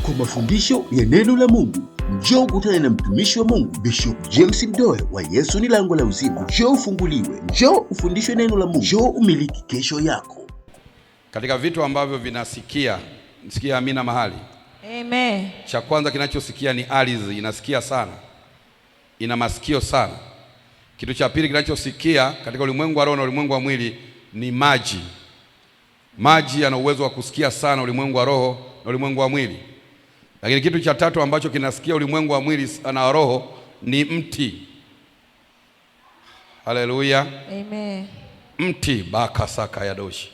Kwa mafundisho ya neno la Mungu, njoo ukutane na mtumishi wa Mungu Bishop James Mdoe wa Yesu ni Lango la Uzima. Njoo ufunguliwe, njoo ufundishwe neno la Mungu, njoo umiliki kesho yako. Katika vitu ambavyo vinasikia, nisikia amina mahali. Amen. Cha kwanza kinachosikia ni ardhi, inasikia sana. Ina masikio sana. Kitu cha pili kinachosikia katika ulimwengu wa roho na ulimwengu wa mwili ni maji. Maji yana uwezo wa kusikia sana ulimwengu wa roho na ulimwengu wa mwili. Lakini kitu cha tatu ambacho kinasikia ulimwengu wa mwili na roho ni mti. Haleluya. Amen. Mti baka saka ya doshi.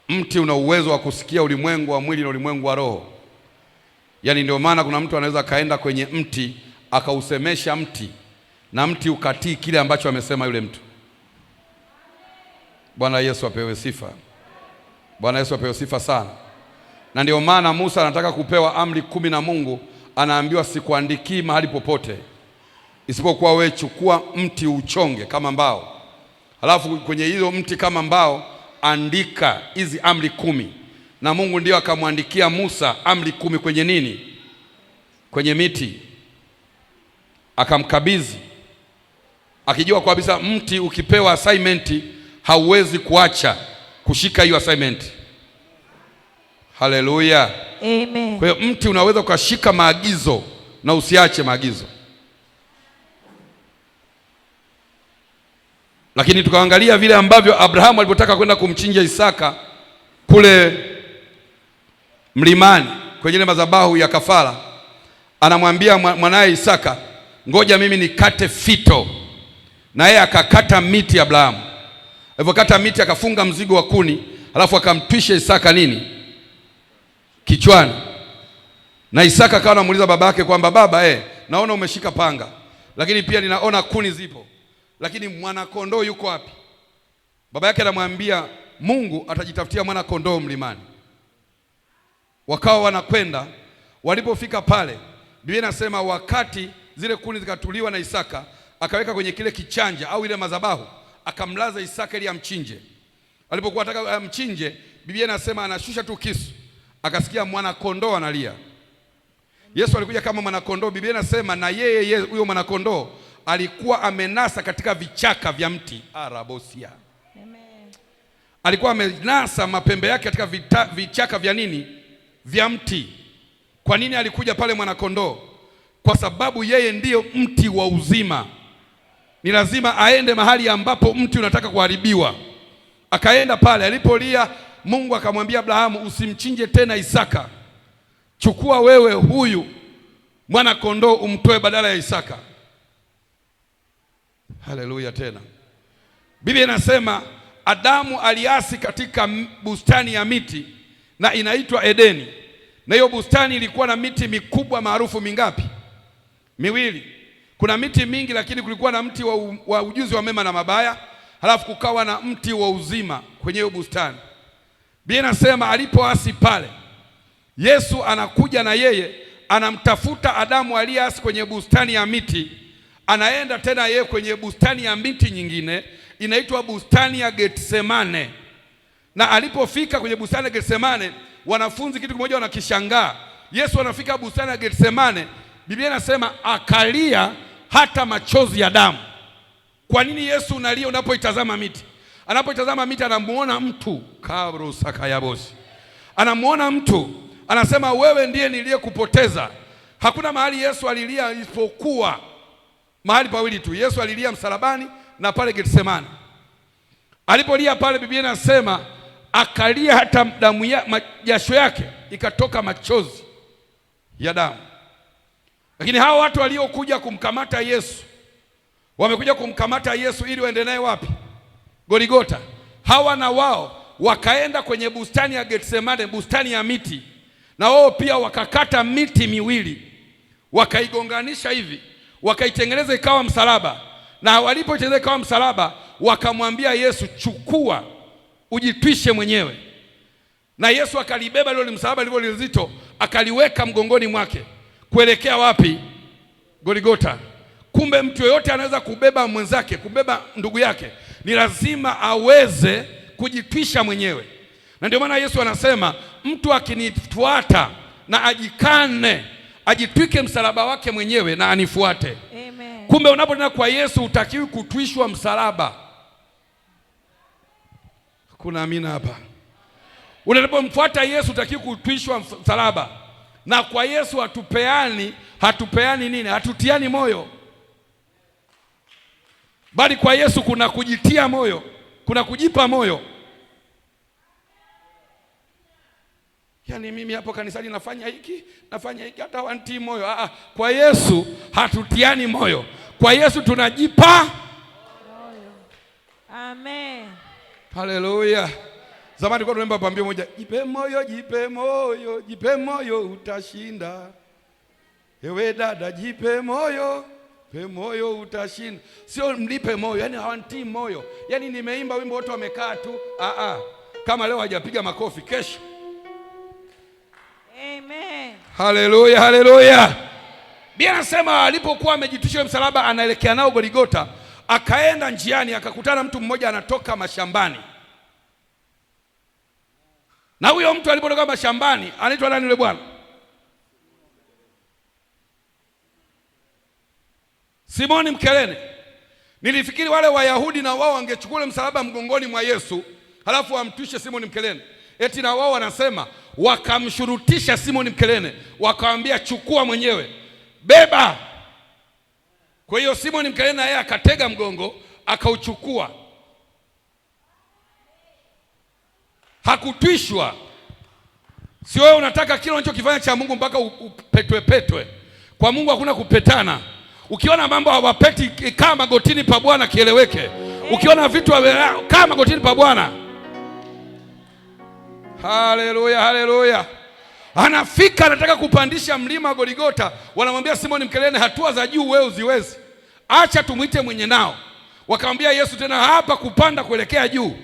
Mti una uwezo wa kusikia ulimwengu wa mwili na ulimwengu wa roho. Yaani ndio maana kuna mtu anaweza kaenda kwenye mti akausemesha mti na mti ukatii kile ambacho amesema yule mtu. Bwana Yesu apewe sifa. Bwana Yesu apewe sifa sana. Na ndio maana Musa anataka kupewa amri 10 na Mungu, anaambiwa sikuandikii mahali popote, isipokuwa wewe chukua mti uchonge kama mbao. Halafu kwenye hizo mti kama mbao andika hizi amri 10. Na Mungu ndio akamwandikia Musa amri 10 kwenye nini? Kwenye miti. Akamkabidhi. Akijua kabisa mti ukipewa assignment hauwezi kuacha kushika hiyo assignment. Haleluya. Amen. Kwa hiyo mti unaweza ukashika maagizo na usiache maagizo. Lakini tukaangalia vile ambavyo Abrahamu alipotaka kwenda kumchinja Isaka kule mlimani kwenye ile madhabahu ya kafara, anamwambia mwanae Isaka, ngoja mimi nikate fito. Na yeye akakata miti ya Abrahamu. Alipokata miti akafunga mzigo wa kuni, alafu akamtwisha Isaka nini? Kichwani. Na Isaka akawa anamuuliza babake kwamba baba, naona umeshika panga, lakini pia ninaona kuni zipo, lakini mwana kondoo yuko wapi? Baba yake anamwambia Mungu atajitafutia mwana kondoo mlimani. Wakawa wanakwenda, walipofika pale, Biblia inasema wakati zile kuni zikatuliwa na Isaka, akaweka kwenye kile kichanja au ile madhabahu, akamlaza Isaka ili amchinje. Alipokuwa anataka amchinje, Biblia inasema anashusha tu kisu, akasikia mwana kondoo analia. Yesu alikuja kama mwana kondoo. Biblia inasema na yeye huyo mwana kondoo alikuwa amenasa katika vichaka vya mti arabosia. Amen. Alikuwa amenasa mapembe yake katika vichaka vya nini? Vya mti. Kwa nini alikuja pale mwana kondoo? Kwa sababu yeye ndiyo mti wa uzima. Ni lazima aende mahali ambapo mti unataka kuharibiwa. Akaenda pale, alipolia Mungu akamwambia Abrahamu, usimchinje tena Isaka. Chukua wewe huyu mwana kondoo umtoe badala ya Isaka. Haleluya tena. Biblia inasema Adamu aliasi katika bustani ya miti na inaitwa Edeni. Na hiyo bustani ilikuwa na miti mikubwa maarufu mingapi? Miwili. Kuna miti mingi, lakini kulikuwa na mti wa ujuzi wa mema na mabaya, halafu kukawa na mti wa uzima kwenye hiyo bustani. Biblia inasema alipoasi pale, Yesu anakuja na yeye anamtafuta Adamu aliyeasi kwenye bustani ya miti. Anaenda tena yeye kwenye bustani ya miti nyingine inaitwa bustani ya Getsemane. Na alipofika kwenye bustani ya Getsemane, wanafunzi kitu kimoja wanakishangaa. Yesu anafika bustani ya Getsemane, Biblia inasema akalia hata machozi ya damu. Kwa nini Yesu unalia unapoitazama miti? Anapoitazama miti anamuona mtu kabro sakayabosi. Anamuona mtu, anasema wewe ndiye niliyekupoteza. Hakuna mahali Yesu alilia isipokuwa mahali pawili tu. Yesu alilia msalabani na pale Getsemane. Alipolia pale, Biblia inasema akalia hata damu ya jasho yake ikatoka machozi ya damu. Lakini hao watu waliokuja kumkamata Yesu, wamekuja kumkamata Yesu ili waende naye wapi? Golgotha. Hawa na wao wakaenda kwenye bustani ya Getsemane, bustani ya miti, na wao pia wakakata miti miwili, wakaigonganisha hivi, wakaitengeneza ikawa msalaba. Na walipoitengeneza ikawa msalaba, wakamwambia Yesu, chukua ujitwishe mwenyewe. Na Yesu akalibeba lile msalaba lililo lizito, akaliweka mgongoni mwake kuelekea wapi? Golgotha. Kumbe mtu yoyote anaweza kubeba mwenzake, kubeba ndugu yake, ni lazima aweze kujitwisha mwenyewe. Na ndio maana Yesu anasema mtu akinifuata na ajikane, ajitwike msalaba wake mwenyewe na anifuate. Amen. Kumbe unapoenda kwa Yesu hutakiwi kutwishwa msalaba. Kuna amina hapa? Unapomfuata Yesu hutakiwi kutwishwa msalaba. Na kwa Yesu hatupeani nini? Hatutiani moyo. Bali kwa Yesu kuna kujitia moyo, kuna kujipa moyo. Yaani mimi hapo kanisani nafanya hiki hata hawantii moyo. Kwa Yesu hatutiani moyo. Kwa Yesu tunajipa moyo. Amen. Haleluya. Zamani kwa tunaimba pambio moja, jipe moyo, jipe moyo, jipe moyo utashinda. Ewe dada, jipe moyo, jipe moyo utashinda. Sio mlipe moyo, yani hawantii moyo. Yani nimeimba wimbo wote wamekaa tu. Kama leo hajapiga makofi, kesho. Amen. Haleluya, haleluya. Biblia inasema alipokuwa amejitwisha msalaba anaelekea nao Goligota, akaenda njiani akakutana mtu mmoja anatoka mashambani. Na huyo mtu alipotoka mashambani anaitwa nani yule bwana? Simoni Mkirene. Nilifikiri wale Wayahudi na wao wangechukua msalaba mgongoni mwa Yesu, halafu wamtwishe Simoni Mkirene. Eti na wao wanasema wakamshurutisha Simoni Mkirene, wakamwambia chukua mwenyewe, beba. Kwa hiyo Simoni Mkirene yeye akatega mgongo, akauchukua. Hakutwishwa. Sio wewe unataka kile unachokifanya cha Mungu mpaka upetwe. Kwa Mungu hakuna kupetana. Ukiona mambo hawapeti, kaa magotini pa Bwana kieleweke. Ukiona vitu kaa magotini pa Bwana. Haleluya, haleluya. Anafika anataka kupandisha mlima wa Goligota, wanamwambia Simoni Mkirene, hatua za juu wewe uziwezi. Acha tumuite mwenye nao. Wakamwambia Yesu tena, hapa kupanda kuelekea juu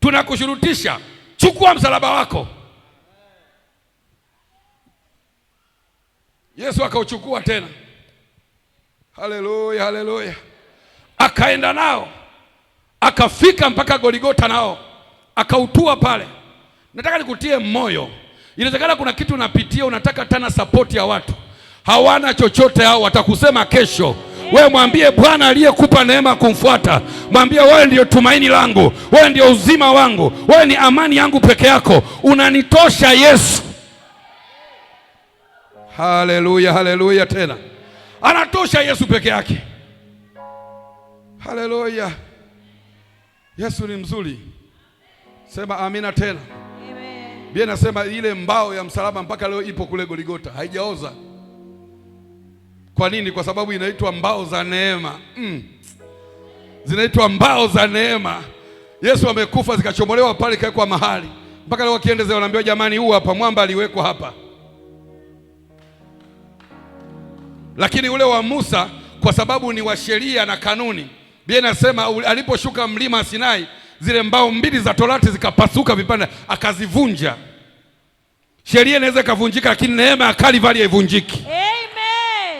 tunakushurutisha, chukua msalaba wako. Yesu akauchukua tena. Haleluya, haleluya. Akaenda nao, akafika mpaka Goligota nao, akautua pale. Nataka nikutie moyo. Inawezekana kuna kitu unapitia, unataka tena support ya watu. Hawana chochote hao, watakusema kesho. Wewe mwambie Bwana aliyekupa neema kumfuata, mwambie wewe ndio tumaini langu, wewe ndio uzima wangu, wewe ni amani yangu peke yako, unanitosha Yesu. Haleluya, haleluya tena. Anatosha Yesu peke yake. Haleluya. Yesu ni mzuri. Sema amina tena. Amen. Biblia inasema ile mbao ya msalaba mpaka leo ipo kule Goligota, haijaoza. Kwa nini? Kwa sababu inaitwa mbao za neema. Zinaitwa mbao za neema. Yesu amekufa, zikachomolewa pale, ikawekwa mahali. Mpaka leo wakiendezea wanaambiwa jamani, huu hapa mwamba aliwekwa hapa. Lakini ule wa Musa kwa sababu ni wa sheria na kanuni, Biblia inasema aliposhuka mlima Sinai, zile mbao mbili za Torati zikapasuka vipande, akazivunja. Sheria inaweza kuvunjika, lakini neema ya Kalvari haivunjiki.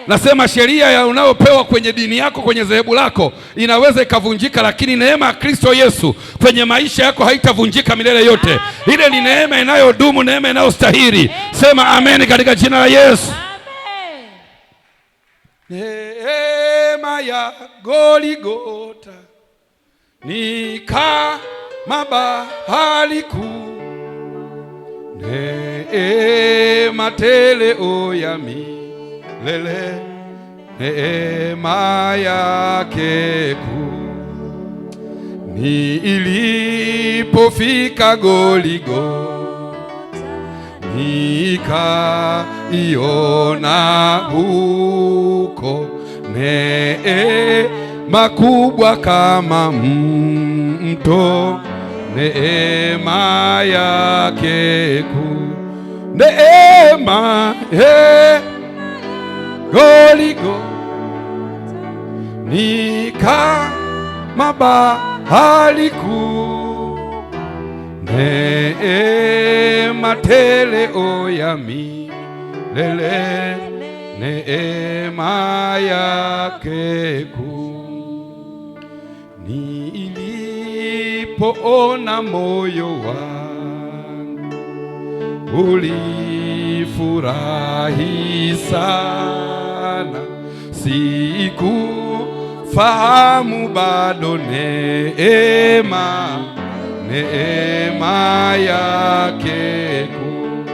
Nasema sheria ya unayopewa kwenye dini yako, kwenye dhehebu lako inaweza ikavunjika, lakini neema ya Kristo Yesu kwenye maisha yako haitavunjika milele yote. Amen. Ile ni neema inayodumu, neema inayostahili. Sema amen katika jina la Yesu. Amen. Neema ya Goligota ni kama bahari kuu, neema tele ya milele, neema yake kuu. Ni ilipofika Goligota, nikaiona huko neema kubwa kama mto, neema yake kuu. Neema Goligota ni kama bahari kuu, neema tele ya milele, neema yake kuu. Nilipoona moyo wangu nilifurahi sana, sikufahamu bado neema yake kuu.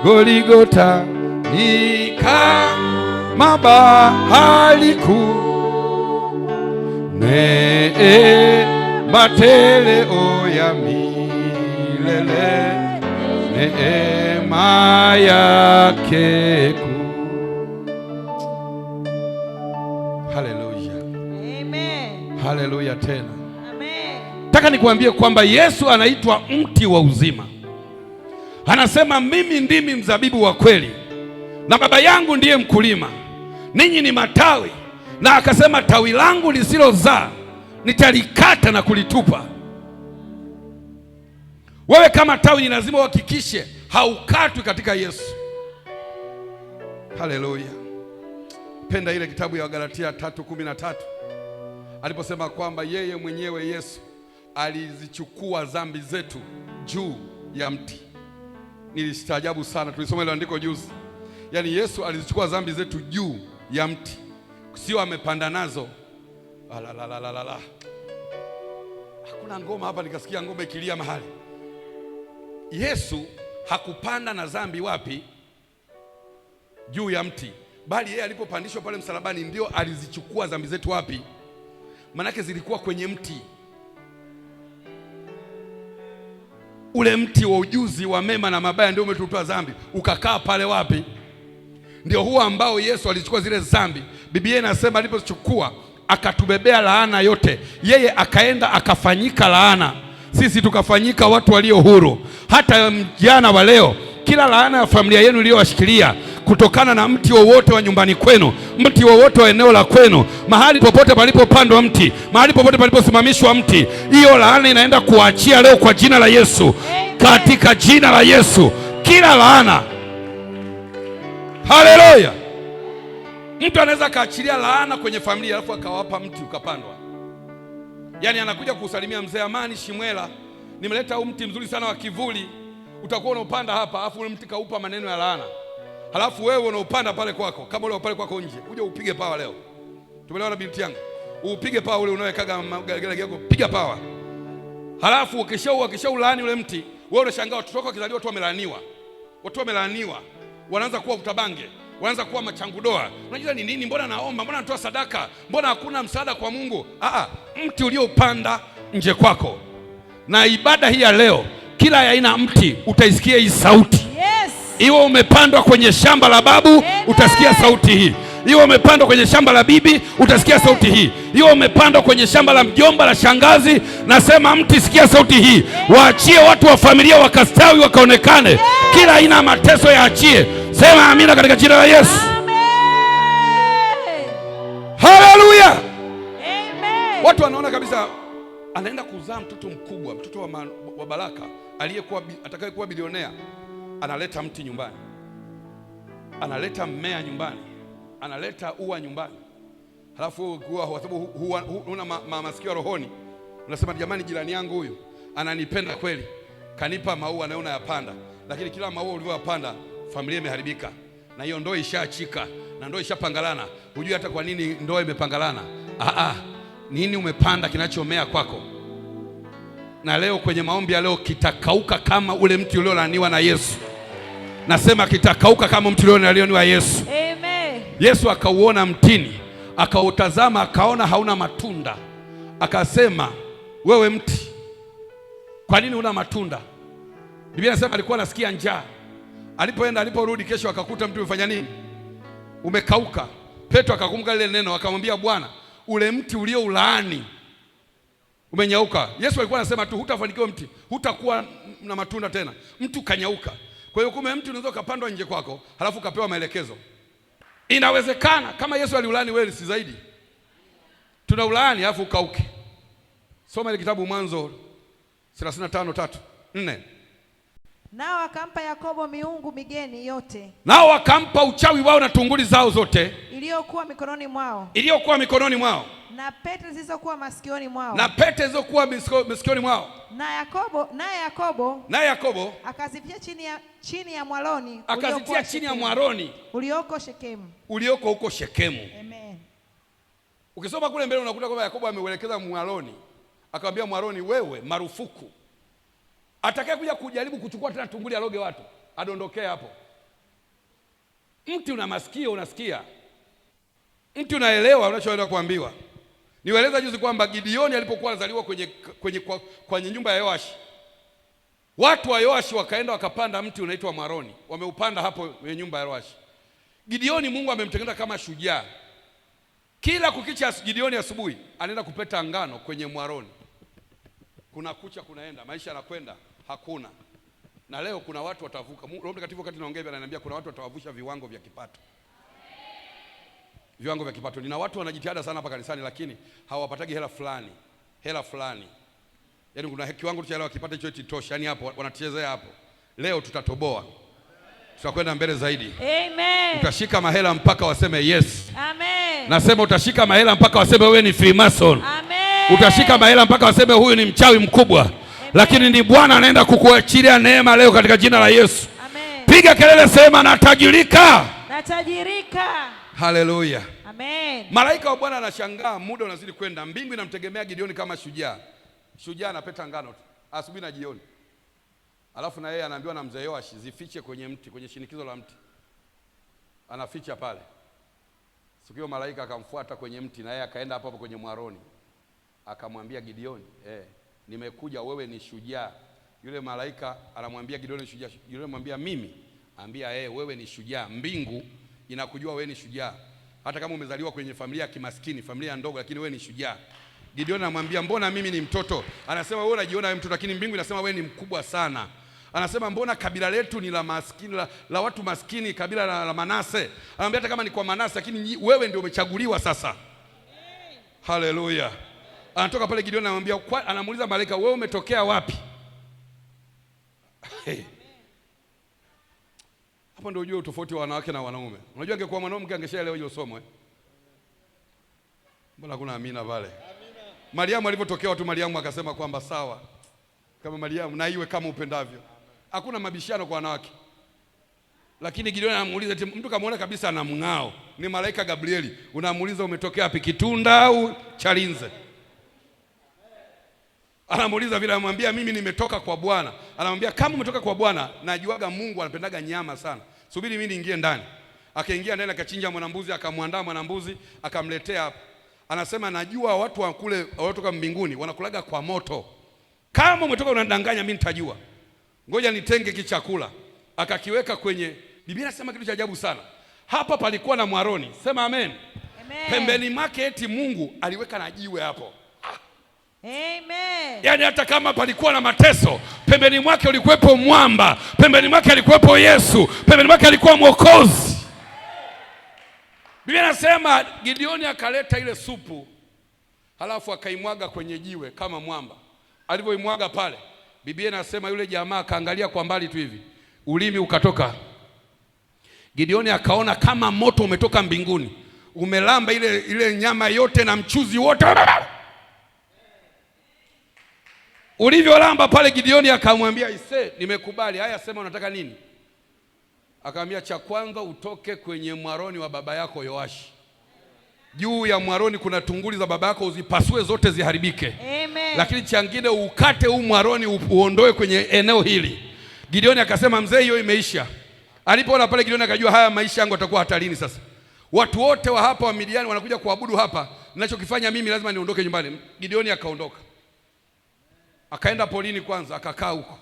Goligota ni kama bahari kuu, neema tele ya milele, neema yake kuu. Haleluya, Amen. haleluya tena. Amen. Nataka nikuambie kwamba Yesu anaitwa mti wa uzima. Anasema mimi ndimi mzabibu wa kweli na Baba yangu ndiye mkulima, ninyi ni matawi. Na akasema tawi langu lisilozaa nitalikata na kulitupa. Wewe kama tawi ni lazima uhakikishe haukatwi katika Yesu. Haleluya. Penda ile kitabu ya Galatia 3:13 aliposema kwamba yeye mwenyewe Yesu alizichukua dhambi zetu juu ya mti. Nilistaajabu sana, tulisoma ile andiko juzi. Yaani Yesu alizichukua dhambi zetu juu ya mti, sio amepanda nazo. La. Hakuna ngoma hapa, nikasikia ngoma ikilia mahali. Yesu hakupanda na dhambi wapi? Juu ya mti. Bali yeye alipopandishwa pale msalabani ndio alizichukua dhambi zetu wapi? Manake zilikuwa kwenye mti. Ule mti wa ujuzi wa mema na mabaya ndio umetutoa dhambi, ukakaa pale wapi? Ndio huo ambao Yesu alichukua zile dhambi. Biblia inasema alipochukua akatubebea laana yote, yeye akaenda akafanyika laana, sisi tukafanyika watu walio huru. Hata mjana wa leo, kila laana ya familia yenu iliyowashikilia kutokana na mti wowote wa nyumbani kwenu, mti wowote wa eneo la kwenu, mahali popote palipopandwa mti, mahali popote paliposimamishwa mti, hiyo laana inaenda kuachia leo kwa jina la Yesu. Katika jina la Yesu, kila laana. Haleluya. Mtu anaweza kaachilia laana kwenye familia alafu akawapa mti ukapandwa. Yaani anakuja kusalimia mzee Amani Shimwela, nimeleta huu mti mzuri sana wa kivuli, utakuwa unaupanda hapa, alafu ule mti kaupa maneno ya laana. Halafu wewe unaupanda pale kwako, kama ule pale kwako nje, uje upige pawa leo. Tumeelewana binti yangu? Upige pawa ule unawekaga magalagala yako, piga pawa. Halafu ukishaulaani ule mti, wewe unashangaa watoto wako wakizaliwa watu wamelaaniwa. Watu wamelaaniwa. Wanaanza kuwa utabange, wanaanza kuwa machangudoa. Unajua ni nini? Mbona naomba, mbona natoa sadaka, mbona hakuna msaada kwa Mungu? Mti uliopanda nje kwako. Na ibada hii ya leo, kila aina mti utaisikia hii sauti. Yes. Iwe umepandwa kwenye shamba la babu, utasikia sauti hii. Iwe umepandwa kwenye shamba la bibi, utasikia sauti hii. Iwe umepandwa kwenye shamba la mjomba, la shangazi, nasema mti, sikia sauti hii. Waachie watu wa familia wakastawi, wakaonekane. Kila aina ya mateso yaachie. Sema amina katika jina la Yesu. Amen. Haleluya. Amen. Watu wanaona kabisa anaenda kuzaa mtoto mkubwa, mtoto wa baraka, atakayekuwa bilionea. Analeta mti nyumbani, analeta mmea nyumbani, analeta ua nyumbani. Halafu kwa sababu una masikio rohoni, unasema jamani, jirani yangu huyu ananipenda kweli, kanipa maua na unayapanda. Lakini kila maua uliyopanda familia imeharibika, na hiyo ndoa ishaachika, na ndoa ishapangalana. Hujui hata kwa nini ndoa imepangalana. Nini umepanda kinachomea kwako? Na leo kwenye maombi ya leo, kitakauka kama ule mti uliolaaniwa na Yesu. Nasema kitakauka kama mti uliolaaniwa na Yesu. Amen. Yesu akauona mtini, akautazama, akaona hauna matunda. Akasema, wewe mti, kwa nini huna matunda? Biblia inasema alikuwa anasikia njaa. Aliporudi kesho akakuta mti umefanya nini? Umekauka. Petro akakumbuka lile neno, akamwambia Bwana, ule mti ulioulaani umenyauka. Yesu alikuwa anasema tu hutafanikiwa mti, hutakuwa na matunda tena. Mti ukanyauka. Kwa hiyo kumbe mti unaweza kupandwa nje kwako, halafu ukapewa maelekezo. Inawezekana kama Yesu aliulaani, wewe si zaidi? Tunaulaani halafu ukauke. Soma ile kitabu Mwanzo 35:3-4. Nao akampa Yakobo miungu migeni yote, nao wakampa uchawi wao na tunguli zao zote iliyokuwa mikononi mwao, na pete zilizokuwa masikioni mwao, naye Yakobo akazitia chini ya mwaloni ulioko Shekemu. Huko Shekemu. Amen. Ukisoma kule mbele unakuta kwamba Yakobo ameuelekeza mwaloni, akamwambia mwaloni, wewe marufuku, atakaye kuja kujaribu kuchukua tena tunguli aloge watu adondokee hapo. Mtu una masikio unasikia, mtu unaelewa unachoenda kuambiwa. Niwaeleza juzi kwamba Gideoni alipokuwa anazaliwa kwenye nyumba ya Yoashi, watu wa Yoashi wakaenda wakapanda mti unaitwa Maroni, wameupanda hapo kwenye nyumba ya Yoashi. Gideoni Mungu amemtengeneza kama shujaa. Kila kukicha Gideoni asubuhi anaenda kupeta ngano kwenye Maroni. Kuna kucha kunaenda, maisha yanakwenda, hakuna. Na leo kuna watu watavuka. Roho Mtakatifu wakati naongea ananiambia kuna watu watawavusha viwango vya kipato. Viwango vya kipato. Nina watu wanajitihada sana hapa kanisani lakini hawapatagi hela fulani. Yaani kuna kiwango cha hela wakipata hicho kitosha. Yaani hapo wanachezea hapo. Leo tutatoboa. Tutakwenda mbele zaidi. Amen. Utashika mahela mpaka waseme yes. Amen. Nasema utashika mahela mpaka waseme wewe ni Freemason. Amen. Utashika mahela mpaka waseme huyu ni mchawi mkubwa. Amen. Lakini ni Bwana anaenda kukuachilia neema leo katika jina la Yesu. Amen. Piga kelele, sema natajirika. Haleluya. Amen. Malaika wa Bwana anashangaa, muda unazidi kwenda, mbingu inamtegemea Gideoni kama shujaa. Shujaa anapeta ngano tu asubuhi na jioni. Alafu na yeye anaambiwa na mzee Yoashi zifiche kwenye mti, kwenye shinikizo la mti. Anaficha pale. Siku hiyo malaika akamfuata kwenye mti na yeye akaenda hapo kwenye Mwaroni. Akamwambia Gideoni, nimekuja, wewe ni shujaa. Yule malaika anamwambia Gideoni shujaa. Gideoni anamwambia mimi, ambia wewe ni shujaa. Mbingu inakujua wewe ni shujaa. Hata kama umezaliwa kwenye familia ya kimaskini, familia ndogo, lakini wewe ni shujaa. Gideoni anamwambia mbona mimi ni mtoto? Anasema wewe unajiona wewe mtoto, lakini mbingu inasema wewe ni mkubwa sana. Anasema mbona kabila letu ni la maskini, la watu maskini, kabila la Manase. Anamwambia hata kama ni kwa Manase, lakini wewe ndio umechaguliwa sasa. Haleluya. Anatoka pale Gideoni anamwambia, anamuuliza malaika, wewe umetokea wapi? Hapo ndio unajua utofauti wa wanawake na wanaume. Unajua angekuwa mwanamke angeshaelewa hilo somo Mbona kuna amina pale? Amina. Mariamu alipotokea watu, Mariamu akasema kwamba sawa, kama Mariamu na iwe kama upendavyo. Hakuna mabishano kwa wanawake. Lakini Gideoni anamuuliza, mtu kamaona kabisa ana mng'ao, ni malaika Gabrieli, unamuuliza umetokea wapi, Kitunda au Chalinze? Anamuuliza vile, anamwambia mimi nimetoka kwa Bwana. Anamwambia kama umetoka kwa Bwana, najuaga Mungu anapendaga nyama sana. Subiri mimi niingie ndani. Akaingia ndani akachinja mwanambuzi, akamwandaa mwanambuzi, akamletea hapa. Anasema najua watu wa kule watoka mbinguni wanakulaga kwa moto. Kama umetoka unadanganya mimi nitajua. Ngoja nitenge kichakula. Akakiweka kwenye, Biblia inasema kitu cha ajabu sana. Hapa palikuwa na Mwaroni. Sema amen. Amen. Pembeni mwake eti Mungu aliweka na jiwe hapo. Amen. Yaani hata kama palikuwa na mateso, pembeni mwake ulikuwepo mwamba, pembeni mwake alikuwepo Yesu, pembeni mwake alikuwa Mwokozi. Biblia inasema Gideoni akaleta ile supu, halafu akaimwaga kwenye jiwe kama mwamba. Alivyoimwaga pale, Biblia inasema yule jamaa akaangalia kwa mbali tu hivi, ulimi ukatoka. Gideoni akaona kama moto umetoka mbinguni, umelamba ile nyama yote na mchuzi wote. Ulivyolamba pale, Gideoni akamwambia, nimekubali. Haya, sema unataka nini? Akamwambia, cha kwanza utoke kwenye Mwaroni wa baba yako Yoashi. Juu ya Mwaroni kuna tunguli za baba yako, uzipasue zote ziharibike. Amen. Lakini changine ukate huu Mwaroni uondoe kwenye eneo hili. Gideoni akasema, mzee, hiyo imeisha. Alipoona pale Gideoni akajua haya maisha yangu yatakuwa hatarini sasa. Watu wote wa hapa wa Midiani wanakuja kuabudu hapa. Ninachokifanya mimi lazima niondoke nyumbani. Gideoni akaondoka. Akaenda polini kwanza, akakaa huko.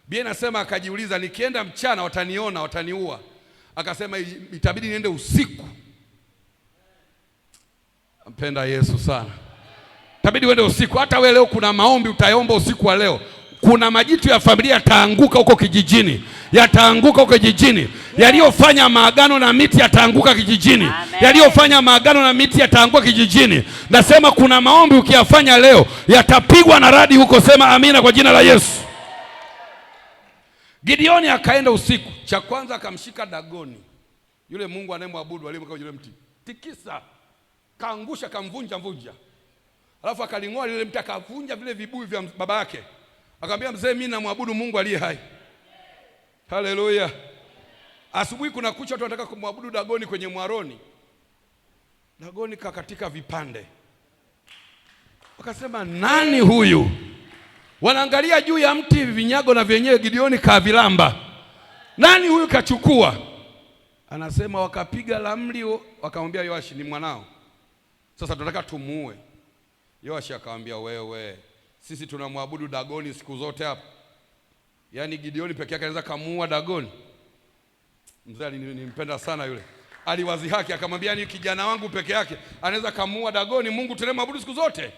Biblia inasema akajiuliza, nikienda mchana wataniona, wataniua. Akasema itabidi niende usiku. Mpenda Yesu sana. Itabidi uende usiku. Hata wewe leo kuna maombi utaomba usiku wa leo. Kuna majitu ya familia yataanguka huko kijijini. Yataanguka huko kijijini. Yaliyofanya maagano na miti yataanguka kijijini. Yaliyofanya maagano na miti yataanguka kijijini. Nasema kuna maombi ukiyafanya leo yatapigwa na radi huko. Sema amina kwa jina la Yesu. Gideoni akaenda usiku, cha kwanza akamshika Dagoni, yule mungu anayemwabudu aliyemweka yule mti, tikisa, kaangusha, kamvunja. Alafu akaling'oa lile mti, akavunja vile vibuyu vya baba yake. Akamwambia, mzee, mimi namwabudu Mungu aliye hai. Haleluya. Asubuhi kuna kucha, watu wanataka kumwabudu Dagoni kwenye mwaroni. Dagoni kakatika vipande. Wakasema, nani huyu? Wanaangalia juu ya mti, vinyago na vyenyewe Gideoni kavilamba. Nani huyu kachukua? Anasema wakapiga ramli, wakamwambia Yoashi, ni mwanao, sasa tunataka tumuue. Yoashi akamwambia, wewe, sisi tunamwabudu Dagoni siku zote hapa. Yaani Gideoni peke yake anaweza kumuua Dagoni? Mzee nimpenda sana yule. Aliwazi haki, akamwambia, ni kijana wangu peke yake anaweza kumuua Dagoni, Mungu tunamwabudu siku zote?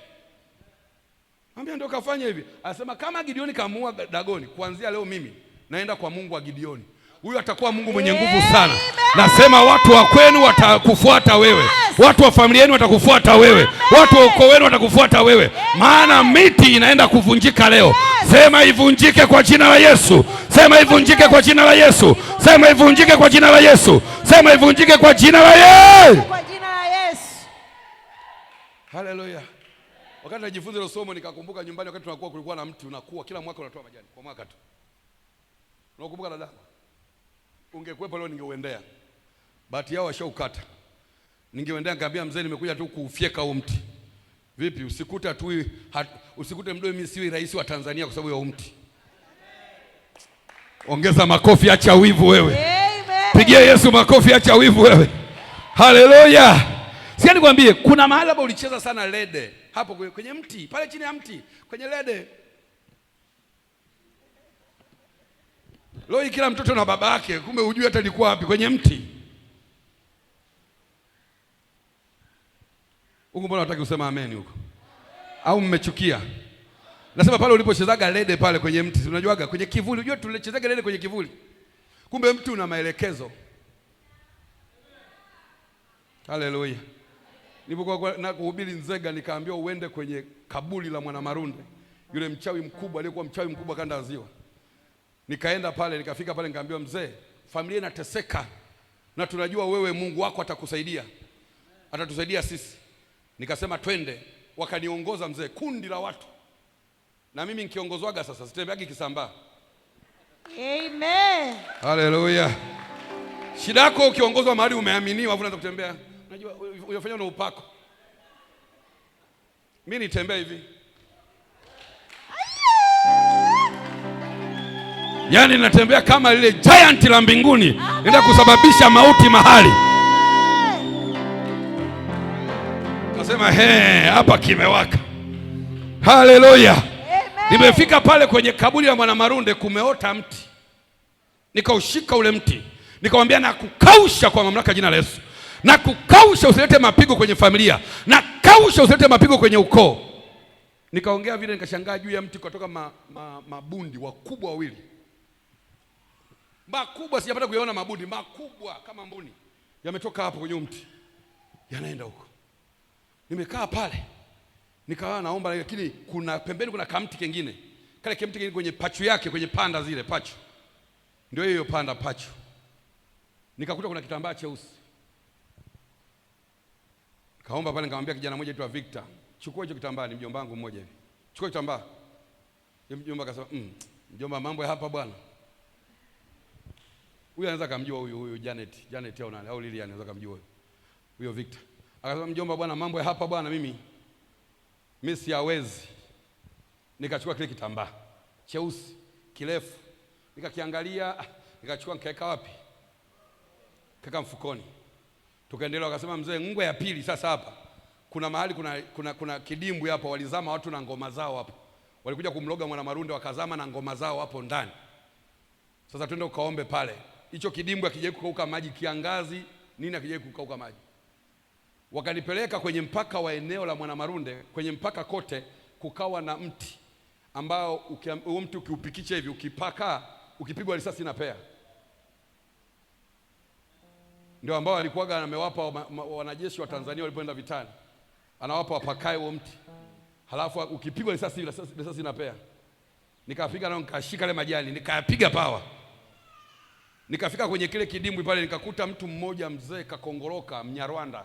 Mwambia ndio kafanya hivi. Anasema kama Gideoni kamuua Dagoni, kuanzia leo mimi naenda kwa Mungu wa Gideoni. Huyu atakuwa Mungu mwenye nguvu sana. Nasema watu wa kwenu watakufuata wewe. Watu wa familia yenu watakufuata wewe. Watu wa ukoo wenu watakufuata wewe. Maana miti inaenda kuvunjika leo. Sema ivunjike kwa jina la Yesu. Sema ivunjike kwa jina la Yesu. Sema ivunjike kwa jina la Yesu. Sema ivunjike kwa jina la Yesu. Kwa jina la Yesu. Haleluya. Wakati najifunza ile somo nikakumbuka nyumbani wakati tunakuwa kulikuwa na mti unakuwa kila mwaka unatoa majani kwa mwaka tu. Unakumbuka dada? Ungekuepo leo ningeuendea. Bahati yao washaukata. Ningeuendea nikamwambia mzee, nimekuja tu kuufyeka huo mti. Vipi usikute tu usikute mdoe mimi siwi rais wa Tanzania kwa sababu ya mti. Ongeza makofi, acha wivu wewe. Amen. Pigia Yesu makofi, acha wivu wewe. Haleluya. Sikia nikwambie, kuna mahali hapo ulicheza sana lede. Hapo kwenye mti, pale chini ya mti, kwenye lede. Leo kila mtoto na baba yake, kumbe hujui hata alikuwa wapi, kwenye mti. Huko mbona unataka kusema amen huko? Au mmechukia? Nasema pale ulipochezaga lede pale kwenye mti, unajuaga kwenye kivuli, unajua tulichezaga lede kwenye kivuli. Kumbe mti una maelekezo. Haleluya. Nilipokuwa na kuhubiri Nzega, nikaambiwa uende kwenye kaburi la Mwanamarunde, yule mchawi mkubwa aliyekuwa mchawi mkubwa kanda ya Ziwa. Nikaenda pale, nikafika pale, nikaambiwa, mzee, familia inateseka na tunajua wewe Mungu wako atakusaidia. Atatusaidia sisi. Nikasema twende. Wakaniongoza mzee, kundi la watu. Na mimi nikiongozwaga sasa, sitembeagi kisambaa. Amen. Haleluya. Shida yako ukiongozwa mahali umeaminiwa, afu unaanza kutembea. Unajua unafanya na upako. Mimi nitembea hivi. Yaani natembea kama lile giant la mbinguni, nenda kusababisha mauti mahali. Nasema hapa kimewaka. Haleluya. Nimefika pale kwenye kaburi la Mwanamarunde, kumeota mti. Nikaushika ule mti. Nikamwambia, na kukausha kwa mamlaka jina la Yesu. Na kukausha, usilete mapigo kwenye familia. Na kausha, usilete mapigo kwenye ukoo. Nikaongea vile, nikashangaa juu ya mti kutoka mabundi wakubwa wawili. Makubwa, sijapata kuyaona mabundi makubwa kama mbuni. Yametoka hapo kwenye mti. Yanaenda huko. Nimekaa pale. Nikawa naomba, lakini kuna pembeni kuna kamti kingine. Kale kamti kingine kwenye pachu yake, kwenye panda zile pachu. Ndio hiyo panda pachu. Nikakuta kuna kitambaa cheusi. Kaomba pale, nikamwambia kijana mmoja aitwa Victor, chukua hicho kitambaa, ni mjomba wangu mmoja hivi. Chukua kitambaa. Yule mjomba akasema, mjomba, mambo ya hapa bwana. Huyu anaweza kumjua huyu Janet au nani au Lilian, anaweza kumjua huyo Victor. Akasema, mjomba bwana, mambo ya hapa bwana, mimi siwezi. Nikachukua kile kitambaa cheusi kirefu, nikakiangalia, nikachukua nikaweka wapi? Kaka mfukoni. Tukaendelea, wakasema, mzee, ngwe ya pili sasa hapa. Kuna mahali kuna kidimbwi hapo, walizama watu na ngoma zao hapo. Walikuja kumloga Mwanamarunde, wakazama na ngoma zao hapo ndani. Sasa twende ukaombe pale. Hicho kidimbwi akijai kukauka maji, kiangazi nini akijai kukauka maji. Wakanipeleka kwenye mpaka wa eneo la Mwanamarunde, kwenye mpaka kote kukawa na mti ambao huo mti ukiupikicha hivi, ukipaka, ukipigwa risasi inapea. Ndio ambao alikuwaga amewapa wanajeshi wa Tanzania walipoenda vitani. Anawapa wapakae huo mti. Halafu ukipigwa risasi inapea. Nikafika na nikashika ile majani, nikayapiga pawa. Nikafika kwenye kile kidimbwi pale, nikakuta mtu mmoja mzee kakongoroka, Mnyarwanda,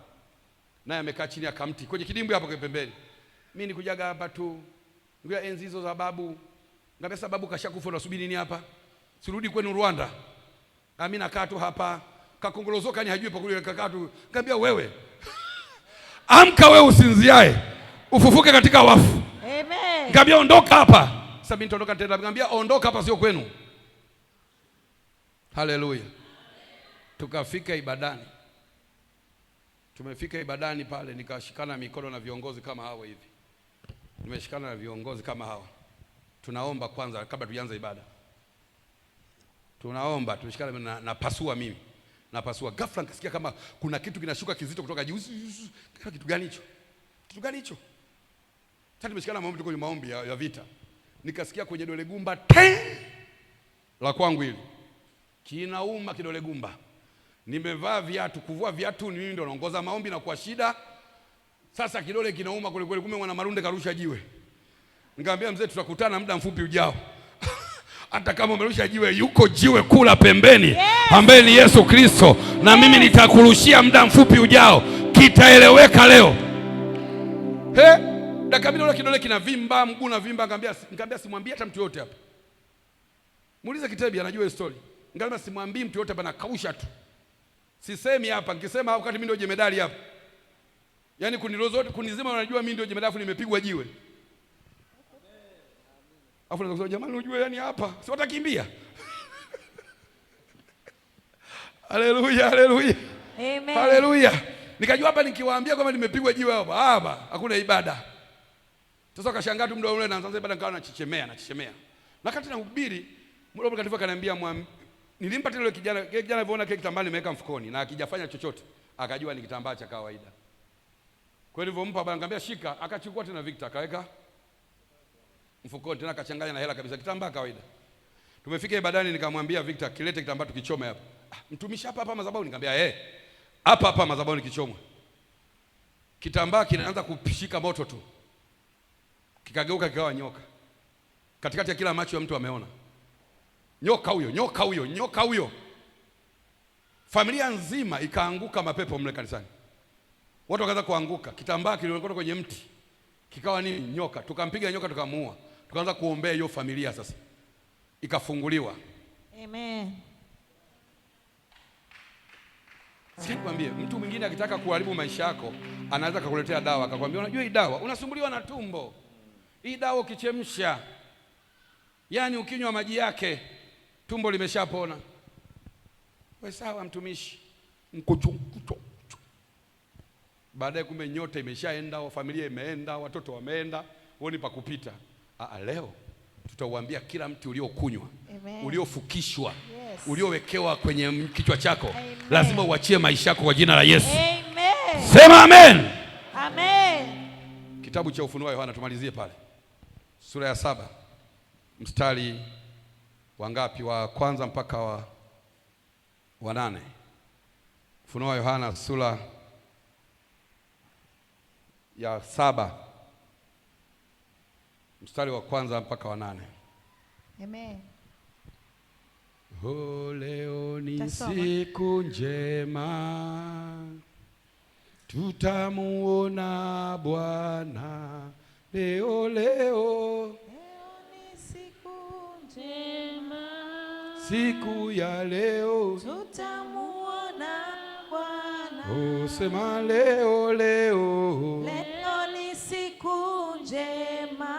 naye amekaa chini ya kamti kwenye kidimbwi hapo pembeni. Mimi nikujaga hapa tu, ngoja enzi hizo za babu. Ngambia sababu kashakufa, unasubiri nini hapa? Sirudi kwenu Rwanda. Mimi nakaa tu hapa. Kakongorozoka ni hajui pa kule, kakaa tu. Ngambia wewe amka, wewe usinziae, ufufuke katika wafu. Amen. Ngambia ondoka hapa. Sasa mimi nitaondoka tena. Ngambia ondoka hapa, sio kwenu. Haleluya. Tukafika ibadani. Tumefika ibadani pale, nikashikana mikono na viongozi kama hawa hivi. Nimeshikana na viongozi kama hawa. Tunaomba kwanza kabla tuanze ibada. Tunaomba, tumeshikana na pasua mimi. Na pasua. Ghafla nikasikia kama kuna kitu kinashuka kizito kutoka juu. Kitu gani hicho? Kitu gani hicho? Sasa tumeshikana maombi, kwenye maombi ya vita. Nikasikia kwenye dole gumba la kwangu hili. Kinauma kidole gumba. Nimevaa viatu, kuvua viatu ni ndio naongoza maombi na kwa shida. Sasa kidole kinauma kule kule, kumbe mwana marunde karusha jiwe. Nikamwambia mzee, tutakutana muda mfupi ujao. Hata kama umerusha jiwe, yuko jiwe kula pembeni, ambaye ni Yesu Kristo, na mimi nitakurushia muda mfupi ujao, kitaeleweka leo. Dakika mbili kidole kinavimba, mguu unavimba. Nikamwambia simwambie hata mtu yote hapa. Muulize Kitebi, anajua story. Nikamwambia simwambie mtu yote hapa, na kausha tu. Sisemi hapa, nikisema wakati mimi ndio jemedali hapa. Yaani kunizima unajua mimi ndio jemedali, nimepigwa jiwe. Afu nasema jamani, unajua yani hapa si watakimbia. Haleluya, haleluya. Amen. Haleluya. Nikajua hapa nikiwaambia kwamba nimepigwa jiwe hapa hakuna ibada. Sasa akashangaa tu mdomo ule, na sasa ibada nikawa nachichemea. Na kati nahubiri, Roho Mtakatifu akaniambia nilimpa tena yule kijana alipoona kile kitambaa nimeweka mfukoni na akijafanya chochote, akajua ni kitambaa cha kawaida. Kwa hivyo nilipompa bwana, nikamwambia shika, akachukua tena Victor akaweka mfukoni tena, akachanganya na hela kabisa, kitambaa kawaida. Tumefika ibadani, nikamwambia Victor, kilete kitambaa tukichome hapa. Mtumishi hapa madhabahu? Nikamwambia hapa madhabahu nikichomwa. Kitambaa kinaanza kupishika moto tu, kikageuka kikawa nyoka. Katikati ya kila macho ya mtu ameona nyoka huyo. Familia nzima ikaanguka mapepo mle kanisani. Watu wakaanza kuanguka. Kitambaa kilionekana kwenye mti kikawa nini? Nyoka. Tukampiga nyoka, tukamuua. Tukaanza kuombea hiyo familia, sasa ikafunguliwa. Amen. Sikwambie, mtu mwingine akitaka kuharibu maisha yako anaweza kukuletea dawa, akakwambia unajua hii dawa, unasumbuliwa na tumbo, hii dawa ukichemsha, yani ukinywa maji yake tumbo limeshapona. Wewe sawa mtumishi, mkuchu. Baadaye kumbe nyota imeshaenda, familia imeenda, watoto wameenda, woni pa kupita. Leo tutauambia kila mti uliokunywa, uliofukishwa, uliowekewa kwenye kichwa chako, amen, lazima uachie maisha yako kwa jina la Yesu. Amen. Sema amen. Amen. Kitabu cha Ufunuo wa Yohana, tumalizie pale. Sura ya 7 mstari wa ngapi? Wa kwanza mpaka wa 8. Ufunuo wa Yohana sura ya 7 mstari wa kwanza mpaka wa 8. Amen. Leo ni siku njema, tutamuona Bwana. Leo ni siku njema, siku ya leo tutamuona Bwana. Sema leo ni siku njema,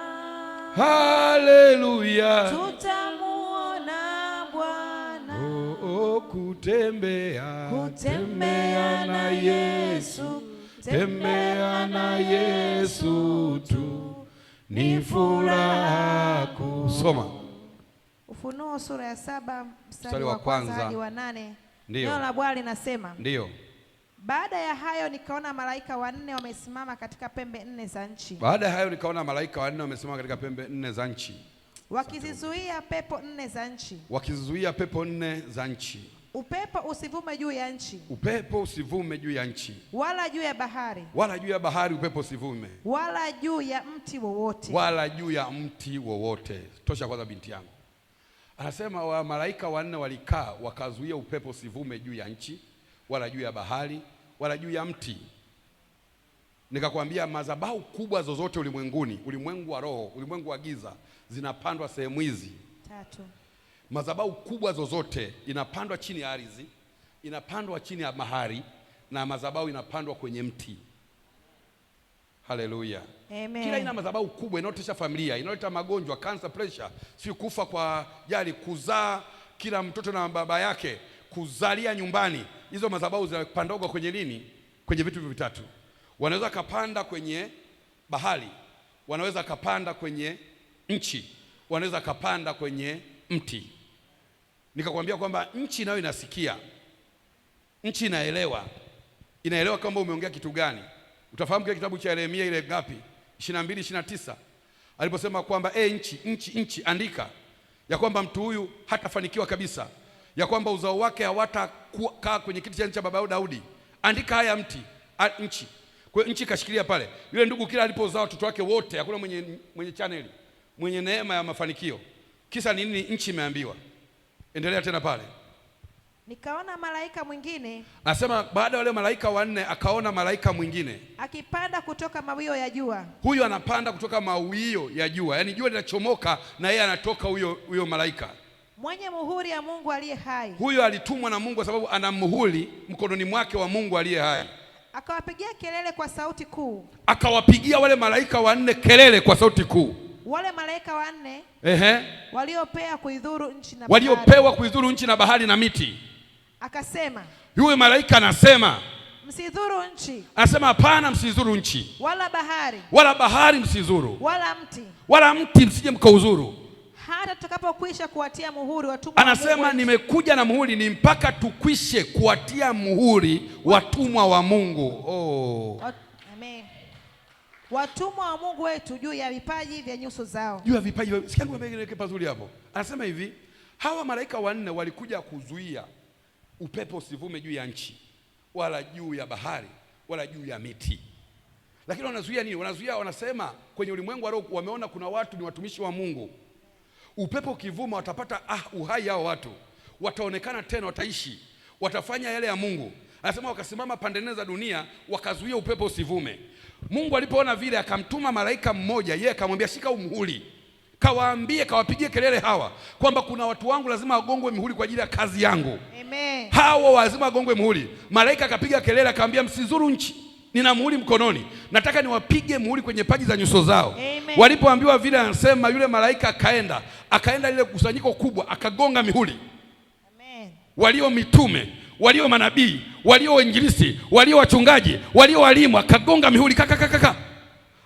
haleluya, tutamuona Bwana. Kutembea na Yesu, tembea na Yesu tu ni furaha. Kusoma Ufunuo sura ya 7 mstari wa kwanza hadi wa 8. Neno la Bwana linasema, ndio. Baada ya hayo nikaona malaika wanne wamesimama katika pembe 4 za nchi. Baada ya hayo nikaona malaika wanne wamesimama katika pembe 4 za nchi, wakizizuia pepo 4 za nchi. Wakizizuia pepo 4 za nchi. Upepo usivume juu ya nchi. Upepo usivume juu ya nchi. Wala juu ya bahari. Wala juu ya bahari upepo usivume. Wala juu ya mti wowote. Wala juu ya mti wowote. Tosha kwanza binti yangu. Anasema wa malaika wanne walikaa wakazuia upepo usivume juu ya nchi, wala juu ya bahari, wala juu ya mti. Nikakwambia madhabahu kubwa zozote ulimwenguni, ulimwengu wa roho, ulimwengu wa giza, zinapandwa sehemu hizi 3. Madhabahu kubwa zozote inapandwa chini ya ardhi, inapandwa chini ya bahari, na madhabahu inapandwa kwenye mti. Haleluya. Amen. Kila ina madhabahu kubwa inayotisha familia, inaleta magonjwa, cancer, pressure, si kufa kwa jali, kuzaa kila mtoto na baba yake, kuzalia nyumbani. Hizo madhabahu zinapandwa kwenye nini? Kwenye vitu vitatu. Wanaweza kapanda kwenye bahari, wanaweza kapanda kwenye nchi, wanaweza kapanda kwenye mti. Nikakwambia kwamba nchi nayo inasikia, nchi inaelewa kwamba umeongea kitu gani. Utafahamu kile kitabu cha Yeremia ile ngapi? 22:29 aliposema kwamba nchi andika ya kwamba mtu huyu hatafanikiwa kabisa, ya kwamba uzao wake hawatakaa kwenye kiti cha enzi cha baba Daudi. Andika haya nchi. Kwa hiyo nchi kashikilia pale. Yule ndugu kila alipozaa watoto wake wote, hakuna mwenye channel, mwenye neema ya mafanikio. Kisa ni nini? Nchi imeambiwa. Endelea tena pale. Nikaona malaika mwingine. Anasema baada ya wale malaika wanne akaona malaika mwingine akipanda kutoka mawio ya jua. Huyu anapanda kutoka mawio ya jua, yaani jua linachomoka na yeye anatoka huyo malaika. Mwenye muhuri ya Mungu aliye hai. Huyo alitumwa na Mungu kwa sababu ana muhuri mkononi mwake wa Mungu aliye hai. Akawapigia kelele kwa sauti kuu. Akawapigia wale malaika wanne kelele kwa sauti kuu. Wale malaika wanne waliopewa kuidhuru nchi na bahari. Waliopewa kuidhuru nchi na bahari na miti. Akasema, yule malaika anasema, msidhuru nchi. Anasema hapana, msidhuru nchi. Wala bahari msidhuru. Wala mti msije mkaudhuru. Hata tutakapokwisha kuwatia muhuri watumwa. Anasema nimekuja na muhuri, ni mpaka tukwishe kuwatia muhuri watumwa wa Mungu. Amen. Watumwa wa Mungu wetu juu ya vipaji vya nyuso zao. Juu ya vipaji. Sikia ngombe pazuri hapo. Anasema hivi, hawa malaika wanne walikuja kuzuia upepo usivume juu ya nchi, wala juu ya bahari, wala juu ya miti. Lakini wanazuia nini? Wanasema kwenye ulimwengu wa roho wameona kuna watu ni watumishi wa Mungu. Upepo ukivuma watapata uhai hao watu. Wataonekana tena, wataishi, watafanya yale ya Mungu. Anasema wakasimama pande nne za dunia wakazuia upepo usivume. Mungu alipoona vile akamtuma malaika mmoja, yeye akamwambia shika umuhuri. Kawapigie kelele hawa kwamba kuna watu wangu lazima wagongwe mihuri kwa ajili ya kazi yangu. Amen. Hawa lazima wagongwe muhuri. Malaika akapiga kelele akamwambia msizuru nchi. Nina muhuri mkononi. Nataka niwapige muhuri kwenye paji za nyuso zao. Walipoambiwa vile, anasema yule malaika akaenda ile kusanyiko kubwa akagonga mihuri. Amen. Walio mitume, walio manabii, walio wainjilisti, walio wachungaji, walio walimu, akagonga mihuri kaka.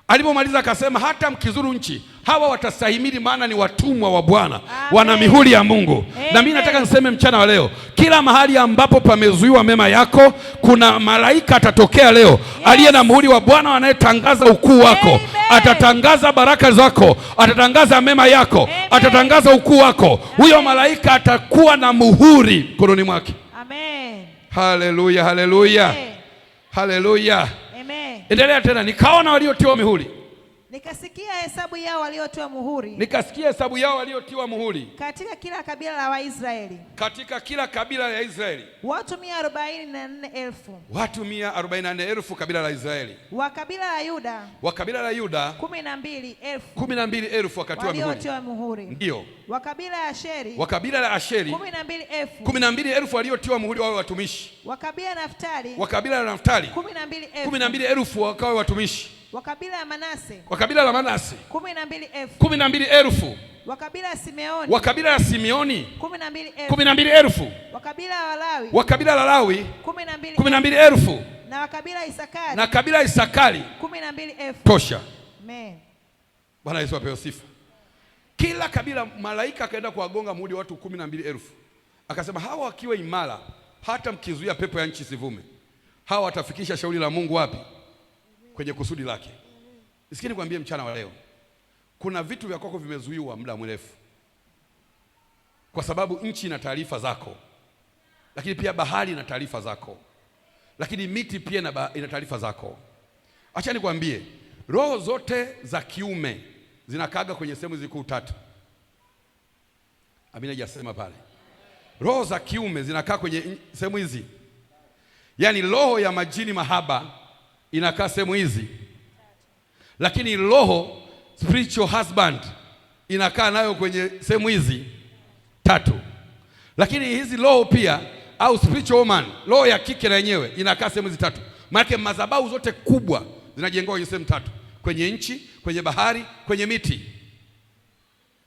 Alipomaliza akasema hata mkizuru nchi hawa watastahimili, maana ni watumwa wa Bwana, wana mihuri ya Mungu. Amen. Na mimi nataka niseme mchana wa leo, kila mahali ambapo pamezuiwa mema yako, kuna malaika atatokea leo. Yes. Aliye na muhuri wa Bwana anayetangaza ukuu wako. Amen. Atatangaza baraka zako, atatangaza mema yako. Amen. Atatangaza ukuu wako. Huyo malaika atakuwa na muhuri mkononi mwake. Amen. Haleluya, haleluya. Haleluya. Amen. Endelea tena, nikaona waliotiwa mihuri. Nikasikia hesabu yao waliotiwa muhuri. Katika kila kabila la Waisraeli. Watu 144,000. Watu 144,000 kabila la Israeli. Wa kabila la Yuda 12,000 wakatiwa muhuri. Ndio. Wa kabila la Asheri 12,000 waliotiwa muhuri wawe watumishi. Wa kabila la Naftali 12,000 wakawe watumishi. Wa kabila la Manase 12,000. Wa kabila la Simeoni 12,000. Wa kabila la Lawi 12,000. Na wa kabila la Isakari 12,000. Tosha. Amen. Bwana Yesu apewe sifa. Kila kabila malaika akaenda kuwagonga muhuri watu 12,000. Akasema hawa wakiwa imara, hata mkizuia pepo ya nchi sivume, hawa watafikisha shauri la Mungu wapi? Kwenye kusudi lake. Nisikie nikwambie mchana wa leo, kuna vitu vya kwako vimezuiwa muda mrefu, kwa sababu nchi ina taarifa zako. lakini pia bahari ina taarifa zako, lakini miti pia ina taarifa zako. Acha nikwambie, roho zote za kiume zinakaaga kwenye sehemu hizi kuu tatu. Amina, hajasema pale. Roho za kiume zinakaa kwenye sehemu hizi, yaani roho ya majini mahaba inakaa sehemu hizi, lakini roho spiritual husband inakaa nayo kwenye sehemu hizi tatu. Lakini hizi roho pia au spiritual woman, roho ya kike na yenyewe inakaa sehemu hizi tatu. Maana madhabahu zote kubwa zinajengwa kwenye sehemu tatu: kwenye nchi, kwenye bahari, kwenye miti.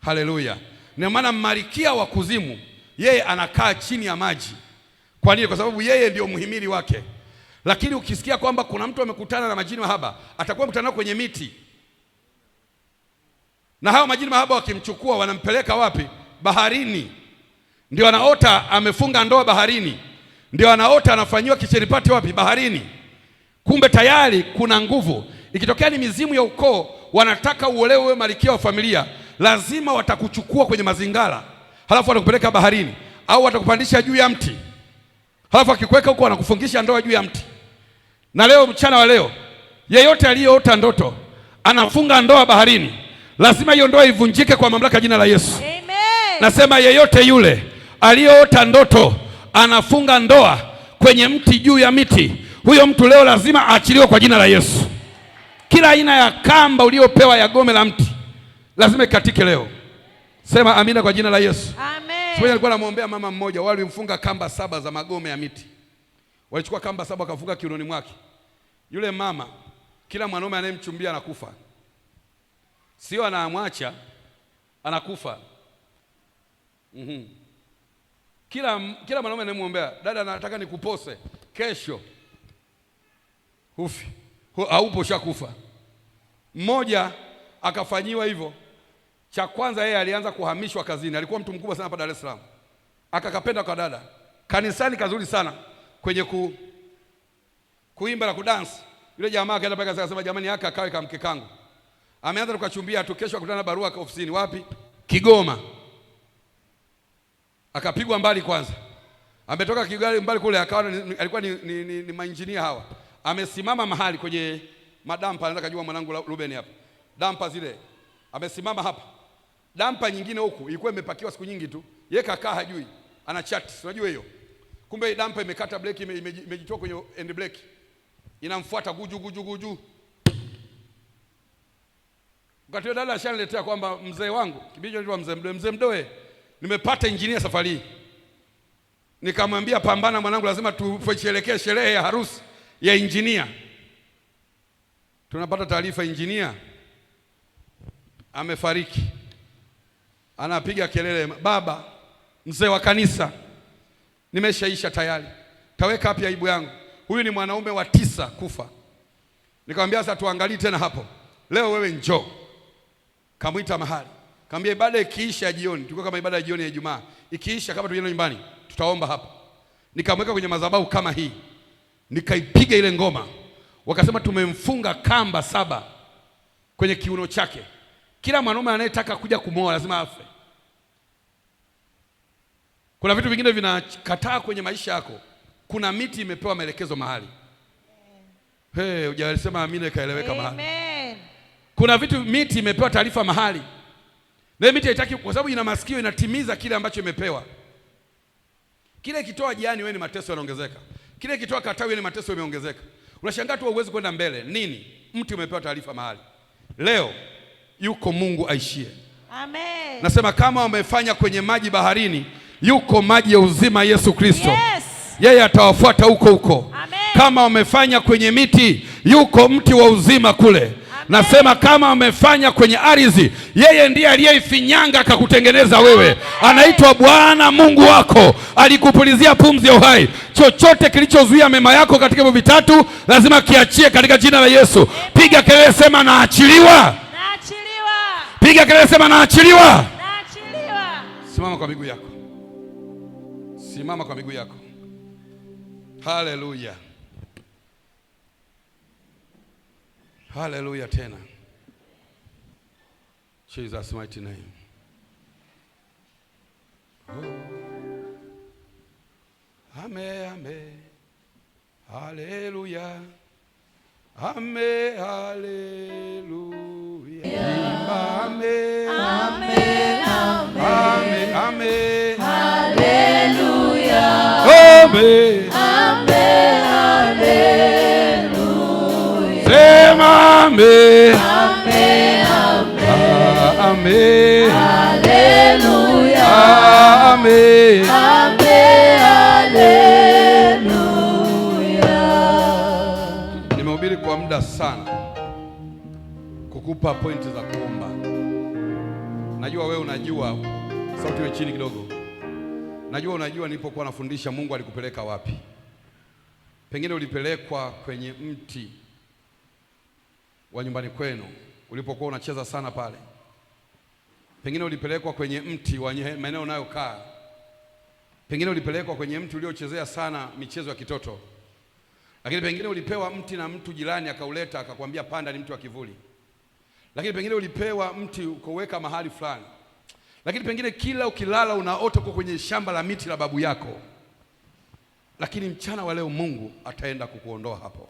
Haleluya! Ndio maana Malkia wa kuzimu yeye anakaa chini ya maji. Kwa nini? Kwa sababu yeye ndio muhimili wake. Lakini ukisikia kwamba kuna mtu amekutana na majini mahaba, atakuwa mkutana kwenye miti, na hao majini mahaba wakimchukua wanampeleka wapi? Baharini. Ndio anaota amefunga ndoa baharini, ndio anaota anafanyiwa kicheripati wapi? Baharini. Kumbe tayari kuna nguvu. Ikitokea ni mizimu ya ukoo wanataka uolewe wewe malkia wa familia, lazima watakuchukua kwenye mazingara, halafu watakupeleka baharini, au watakupandisha juu ya mti, halafu akikuweka huko wanakufungisha ndoa juu ya mti. Na leo mchana wa leo, yeyote aliyeota ndoto anafunga ndoa baharini, lazima hiyo ndoa ivunjike kwa mamlaka jina la Yesu. Amen. Nasema yeyote yule aliyeota ndoto anafunga ndoa kwenye mti, juu ya miti, huyo mtu leo lazima aachiliwe kwa jina la Yesu. Kila aina ya kamba uliopewa ya gome la mti lazima ikatike leo. Sema amina kwa jina la Yesu. Amen. Sasa nilikuwa namuombea mama mmoja, walimfunga kamba 7 za magome ya miti. Walichukua kamba 7 wakafunga kiunoni mwake. Yule mama, kila mwanaume anayemchumbia anakufa. Sio anamwacha, anakufa. Kila mwanaume anayemuombea, dada nataka nikupose kesho, hufi. Haupo, shakufa. Mmoja akafanyiwa hivyo. Cha kwanza yeye alianza kuhamishwa kazini. Alikuwa mtu mkubwa sana hapa Dar es Salaam. Akakapenda kwa dada. Kanisani kazuri sana kwenye kuimba na kudansi. Yule jamaa akaenda paka akasema jamani haka akawe kama mke kangu. Ameanza tukachumbia tu, kesho akutana barua kwa ofisini wapi? Kigoma. Akapigwa mbali kwanza. Ametoka Kigali mbali kule, akawa alikuwa ni mainjinia hawa. Amesimama mahali kwenye madampa, anataka kujua mwanangu Ruben hapa. Dampa zile. Amesimama hapa. Dampa nyingine huku ilikuwa imepakiwa siku nyingi tu. Yeye kakaa hajui. Ana chat, unajua hiyo. Kumbe dampa imekata breki, imejitoa kwenye end breki. Inamfuata guju. Wakati dada ashaniletea kwamba mzee wangu, kibijo ndio mzee Mdoe, nimepata injinia safari hii. Nikamwambia pambana mwanangu, lazima tufelekee sherehe ya harusi ya injinia. Tunapata taarifa injinia amefariki. Anapiga kelele, baba mzee wa kanisa, nimeshaisha tayari, taweka hapi aibu yangu. Huyu ni mwanaume wa 9 kufa. Nikamwambia sasa tuangalie tena hapo. Leo wewe njoo. Kamuita mahali. Kaambia ibada ikiisha jioni, tulikuwa kama ibada ya jioni ya Ijumaa. Ikiisha kama tuende nyumbani, tutaomba hapa. Nikamweka kwenye madhabahu kama hii. Nikaipiga ile ngoma. Wakasema tumemfunga kamba 7 kwenye kiuno chake. Kila mwanaume anayetaka kuja kumwoa lazima afe. Kuna vitu vingine vinakataa kwenye maisha yako. Kuna miti imepewa maelekezo mahali. Hujasema amina ikaeleweka mahali. Amen. Kuna vitu miti imepewa taarifa mahali. Na miti haitaki, kwa sababu ina masikio, inatimiza kile ambacho imepewa. Kile kitoa jiani wewe ni mateso yanaongezeka. Kile kitoa katawi ni mateso yameongezeka. Unashangaa tu uweze kwenda mbele. Nini? Mti umepewa taarifa mahali. Leo yuko Mungu aishie. Amen. Nasema kama wamefanya kwenye maji baharini, yuko maji ya uzima Yesu Kristo. Yes. Yeye atawafuata huko. Amen. Kama wamefanya kwenye miti, yuko mti wa uzima kule. Amen. Nasema kama wamefanya kwenye ardhi, yeye ndiye aliyeifinyanga akakutengeneza wewe. Anaitwa Bwana Mungu wako, alikupulizia pumzi ya uhai. Chochote kilichozuia mema yako katika hivyo vitatu lazima kiachie katika jina la Yesu. Amen. Piga kelele sema naachiliwa. Naachiliwa. Piga kelele sema naachiliwa. Naachiliwa. Simama kwa miguu yako. Simama kwa miguu yako. Haleluya. Haleluya tena. Jesus mighty name. Oh. Ame, ame. Haleluya. Ame, haleluya. Imba ame. Ame, ame. Ame, ame. Haleluya. Ame. Ame, haleluya. Sema ame. Ame, ame. Ame. Haleluya. Ame. Ame, haleluya. Nimehubiri kwa muda sana kukupa pointi za kuomba. Najua wewe unajua, sauti iwe chini kidogo. Najua unajua nilipokuwa nafundisha Mungu alikupeleka wapi. Pengine ulipelekwa kwenye mti wa nyumbani kwenu ulipokuwa unacheza sana pale. Pengine ulipelekwa kwenye mti wa maeneo unayokaa. Pengine ulipelekwa kwenye mti uliochezea sana michezo ya kitoto. Lakini pengine ulipewa mti na mtu jirani akauleta akakwambia panda, ni mti wa kivuli. Lakini pengine ulipewa mti ukaweka mahali fulani. Lakini pengine kila ukilala unaota uko kwenye shamba la miti la babu yako. Lakini mchana wa leo Mungu ataenda kukuondoa hapo.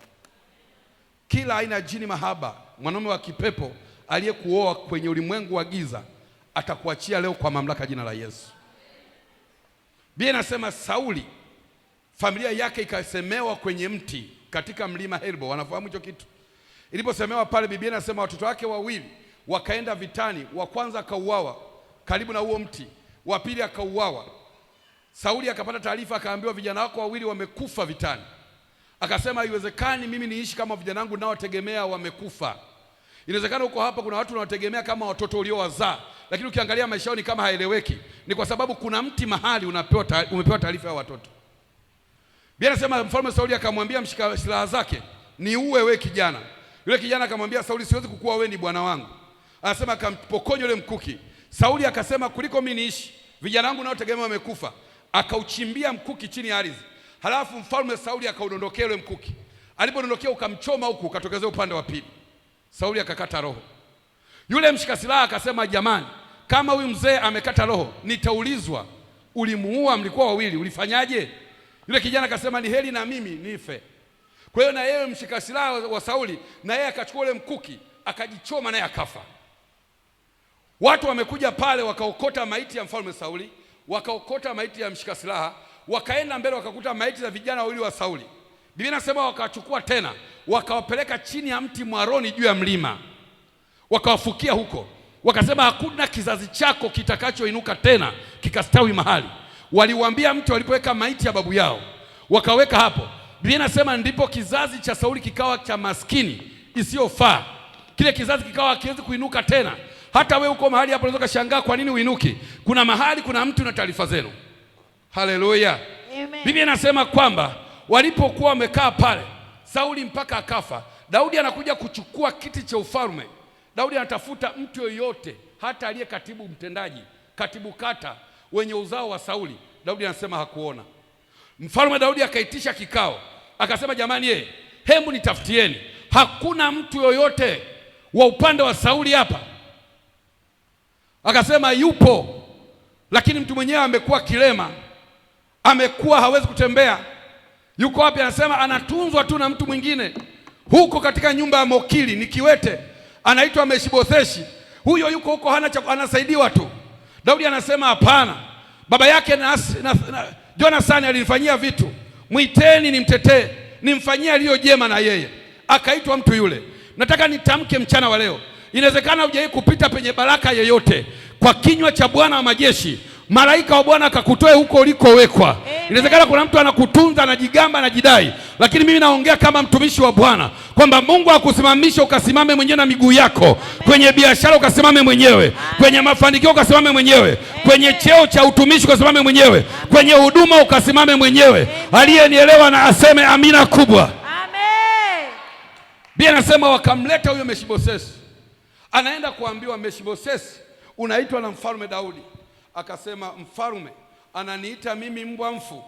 Kila aina ya jini mahaba, mwanaume wa kipepo aliyekuoa kwenye ulimwengu wa giza, atakuachia leo kwa mamlaka jina la Yesu. Biblia inasema Sauli familia yake ikasemewa kwenye mti katika mlima Herbo. Wanafahamu hicho kitu? Iliposemewa pale, Biblia inasema watoto wake wawili wakaenda vitani. Wa kwanza akauawa karibu na huo mti, wa pili akauawa. Sauli akapata taarifa, akaambiwa vijana wako wawili wamekufa vitani. Akasema haiwezekani mimi niishi kama vijana wangu nao tegemea wamekufa. Inawezekana huko hapa kuna watu wanaotegemea kama watoto uliowazaa, lakini ukiangalia maisha yao ni kama haeleweki. Ni kwa sababu kuna mti mahali umepewa taarifa ya watoto. Biblia inasema Mfalme Sauli akamwambia mshika silaha zake, niue wewe kijana. Yule kijana akamwambia Sauli, siwezi kukuua wewe, ni bwana wangu. Anasema akampokonya yule mkuki. Sauli akasema kuliko mimi niishi, vijana wangu nao tegemea wamekufa. Akauchimbia mkuki chini ya ardhi. Halafu Mfalme Sauli akaudondokea yule mkuki. Alipodondokea ukamchoma huku, ukatokezea upande wa pili. Sauli akakata roho. Yule mshika silaha akasema, jamani, kama huyu mzee amekata roho, nitaulizwa ulimuua, mlikuwa wawili, ulifanyaje? Yule kijana akasema ni heri na mimi nife. Kwa hiyo na yeye mshika silaha wa Sauli na yeye akachukua ule mkuki akajichoma naye akafa. Watu wamekuja pale wakaokota maiti ya Mfalme Sauli, wakaokota maiti ya mshika silaha, wakaenda mbele wakakuta maiti za vijana wawili wa Sauli. Biblia inasema wakachukua tena, wakawapeleka chini ya mti mwaroni juu ya mlima. Wakawafukia huko. Wakasema hakuna kizazi chako kitakachoinuka tena kikastawi mahali. Waliwaambia mtu walipoweka maiti ya babu yao, wakaweka hapo. Biblia inasema ndipo kizazi cha Sauli kikawa cha maskini isiyofaa. Kile kizazi kikawa hakiwezi kuinuka tena. Hata wewe uko mahali hapo unaweza kushangaa kwa nini uinuki. Kuna mahali kuna mtu na taarifa zenu. Haleluya. Amen. Biblia inasema kwamba walipokuwa wamekaa pale, Sauli mpaka akafa. Daudi anakuja kuchukua kiti cha ufalme. Daudi anatafuta mtu yoyote, hata aliye katibu mtendaji, katibu kata, wenye uzao wa Sauli. Daudi anasema hakuona. Mfalme Daudi akaitisha kikao, akasema jamani, hebu nitafutieni, hakuna mtu yoyote wa upande wa Sauli hapa? Akasema yupo, lakini mtu mwenyewe amekuwa kilema, amekuwa hawezi kutembea. Yuko wapi? Anasema anatunzwa tu na mtu mwingine huko katika nyumba ya mokili, ni kiwete, anaitwa Meshibotheshi. Huyo yuko huko, anasaidiwa tu. Daudi anasema hapana, baba yake Jonathan alinifanyia vitu, mwiteni nimtetee, nimfanyie aliyo jema na yeye. Akaitwa mtu yule. Nataka nitamke mchana wa leo, inawezekana hujawahi kupita penye baraka yeyote, kwa kinywa cha Bwana wa majeshi malaika wa Bwana akakutoe huko ulikowekwa. Inawezekana kuna mtu anakutunza, anajigamba, anajidai, lakini mimi naongea kama mtumishi wa Bwana kwamba Mungu akusimamishe ukasimame mwenyewe na miguu yako. Amen. Kwenye biashara ukasimame mwenyewe. Amen. Kwenye mafanikio ukasimame mwenyewe. Amen. Kwenye cheo cha utumishi ukasimame mwenyewe. Amen. Kwenye huduma ukasimame mwenyewe. Aliyenielewa na aseme amina kubwa. Amen. Biblia inasema wakamleta huyo Meshibosheth. Anaenda kuambiwa, Meshibosheth, unaitwa na Mfalme Daudi. Akasema, mfalme ananiita mimi mbwa mfu,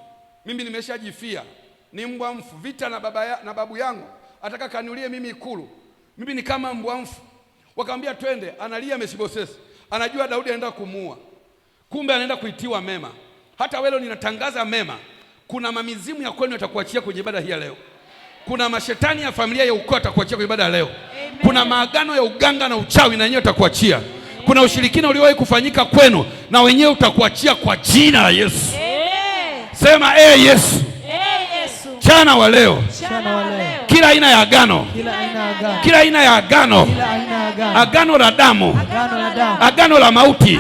mimi nimeshajifia, ni mbwa mfu, vita na babu yangu, ataka kaniulie mimi ikulu, mimi ni kama mbwa mfu. Wakamwambia twende. Analia Meshibosheth, anajua Daudi anaenda kumuua, kumbe anaenda kuitiwa mema. Hata wewe ninatangaza mema Kuna mamizimu ya kwenu yatakuachia kwenye ibada hii ya leo. Kuna mashetani ya familia ya ukoo yatakuachia kwenye ibada ya leo. Amen. Kuna maagano ya uganga na uchawi na wenyewe utakuachia. Kuna ushirikina uliowahi kufanyika kwenu na wenyewe utakuachia kwa jina la Yesu. Sema Yesu. Mchana wa leo, kila aina ya agano, kila aina ya agano, agano la damu, agano la mauti,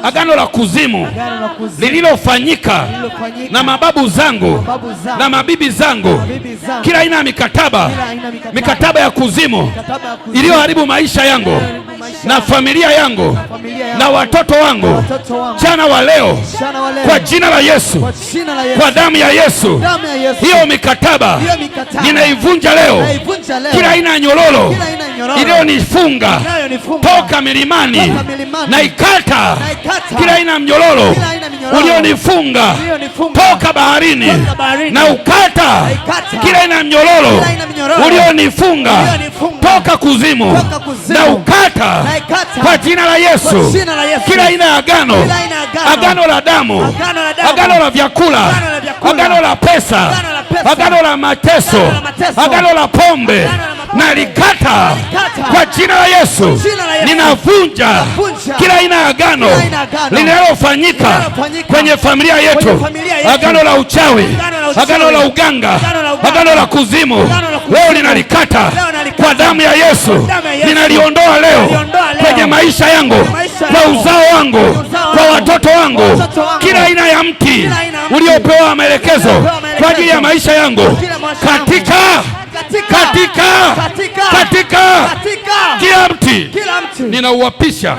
agano la kuzimu lililofanyika na mababu zangu na mabibi zangu, kila aina ya mikataba ya kuzimu iliyoharibu maisha yangu na familia yangu na watoto wangu, mchana wa leo kwa jina la Yesu, kwa damu ya Yesu, hiyo mikataba ninaivunja leo. Kila aina ya nyororo iliyonifunga toka milimani na ikata, kila aina ya mnyororo ulionifunga toka baharini na ukata, kila aina ya mnyororo ulionifunga toka kuzimu na ukata kwa jina la Yesu. Kila aina ya agano, agano la damu, agano la vyakula, agano la pesa, agano la mateso, agano la pombe, na likata kwa jina la Yesu. Ninavunja kila aina ya agano linalofanyika kwenye familia yetu, agano la uchawi, agano la uganga, agano la kuzimu, leo linalikata kwa damu ya Yesu. Ninaliondoa leo kwenye maisha yangu, kwa uzao wangu, kwa watoto wangu. Kila aina ya mti uliopewa maelekezo kwa ajili ya maisha yangu, katika kila mti ninauapisha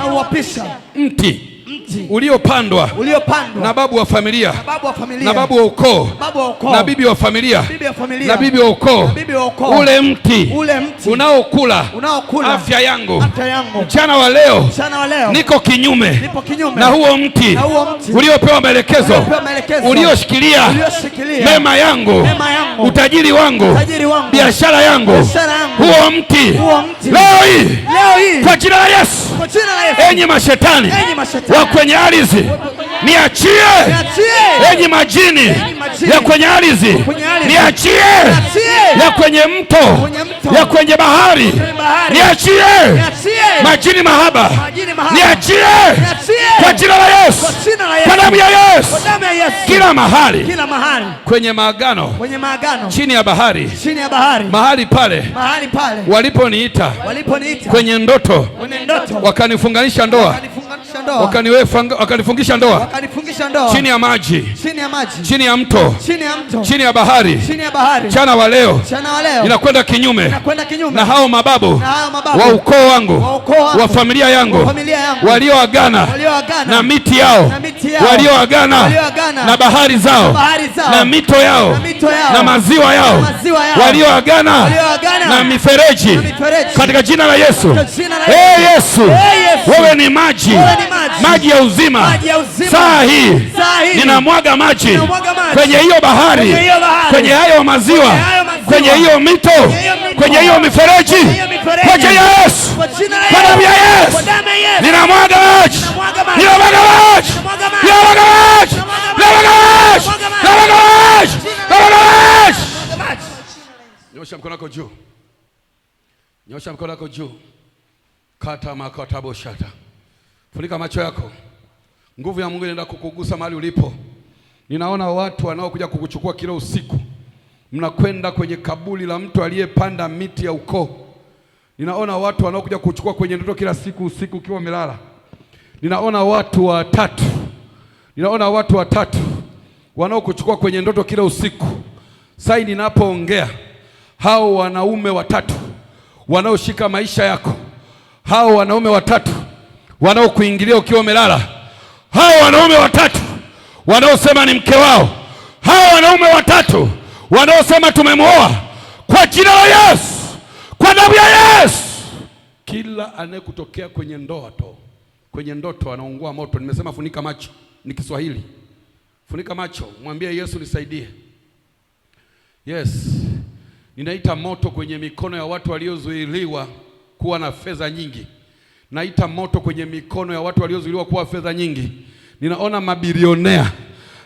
mti uliopandwa na babu wa familia na babu wa ukoo na bibi wa familia na bibi wa ukoo, ule mti unaokula afya yangu, mchana wa leo niko kinyume na huo mti uliopewa maelekezo, ulioshikilia mema yangu, utajiri wangu, biashara yangu. Huo mti leo hii kwa jina la Yesu, enyi mashetani wa kwenye ardhi niachie, enyi majini ya kwenye ardhi niachie, ya kwenye mto, ya kwenye bahari niachie, majini mahaba niachie kwa jina la Yesu, kwa damu ya Yesu. Kila mahali kwenye maagano chini ya bahari, mahali pale waliponiita kwenye ndoto wakanifunganisha ndoa, wakanifungisha ndoa chini ya maji, chini ya mto, chini ya bahari. Mchana wa leo inakwenda kinyume na hao mababu wa ukoo wangu, wa familia yangu, walioagana na miti yao, walioagana na bahari zao na mito yao na maziwa yao, walioagana na mifereji, katika jina la Yesu. Yesu, wewe ni maji, maji ya uzima. Saa hii ninamwaga maji kwenye hiyo bahari, kwenye hayo maziwa, kwenye hiyo mito, kwenye hiyo mifereji, kwa jina la Yesu, kwa damu ya Yesu. Ninamwaga maji, ninamwaga maji, ninamwaga maji, ninamwaga maji, ninamwaga maji, ninamwaga maji. Nyosha mkono wako juu, nyosha mkono wako juu. Kata makatabo shata. Funika macho yako. Nguvu ya Mungu inaenda kukugusa mahali ulipo. Ninaona watu wanaokuja kukuchukua kila usiku. Mnakwenda kwenye kaburi la mtu aliyepanda miti ya ukoo. Ninaona watu wanaokuja kukuchukua kwenye ndoto kila siku usiku ukiwa umelala. Ninaona watu watatu wanaokuchukua kwenye ndoto kila usiku. Sasa ninapoongea, hao wanaume watatu wanaoshika maisha yako, hao wanaume watatu wanaokuingilia ukiwa umelala, hao wanaume watatu wanaosema ni mke wao, hao wanaume watatu wanaosema tumemwoa, kwa jina la Yesu, kwa damu ya Yesu. Kila anayekutokea kwenye ndoto anaungua moto. Nimesema funika macho, ni Kiswahili. Funika macho, mwambie Yesu nisaidie. Yes, ninaita moto kwenye mikono ya watu waliozuiliwa kuwa na fedha nyingi. Naita moto kwenye mikono ya watu waliozuiliwa kuwa fedha nyingi. Ninaona mabilionea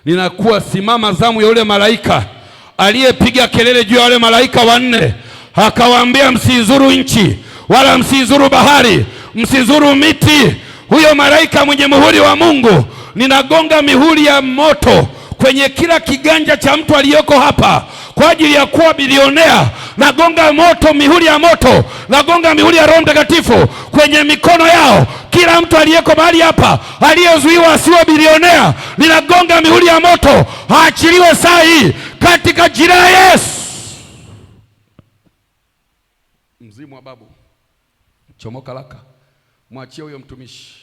ninakuwa simama zamu ya yule malaika aliyepiga kelele juu ya wale malaika wanne, akawaambia msizuru nchi wala msizuru bahari, msizuru miti. Huyo malaika mwenye muhuri wa Mungu, ninagonga mihuri ya moto kwenye kila kiganja cha mtu aliyoko hapa kwa ajili ya kuwa bilionea. Nagonga moto, mihuri ya moto, nagonga mihuri ya Roho Mtakatifu kwenye mikono yao. Kila mtu aliyeko mahali hapa aliyezuiwa asiwe bilionea, ninagonga mihuri ya moto, aachiliwe saa hii katika jina la Yesu. Mzimu wa babu, chomoka laka, mwachie huyo mtumishi,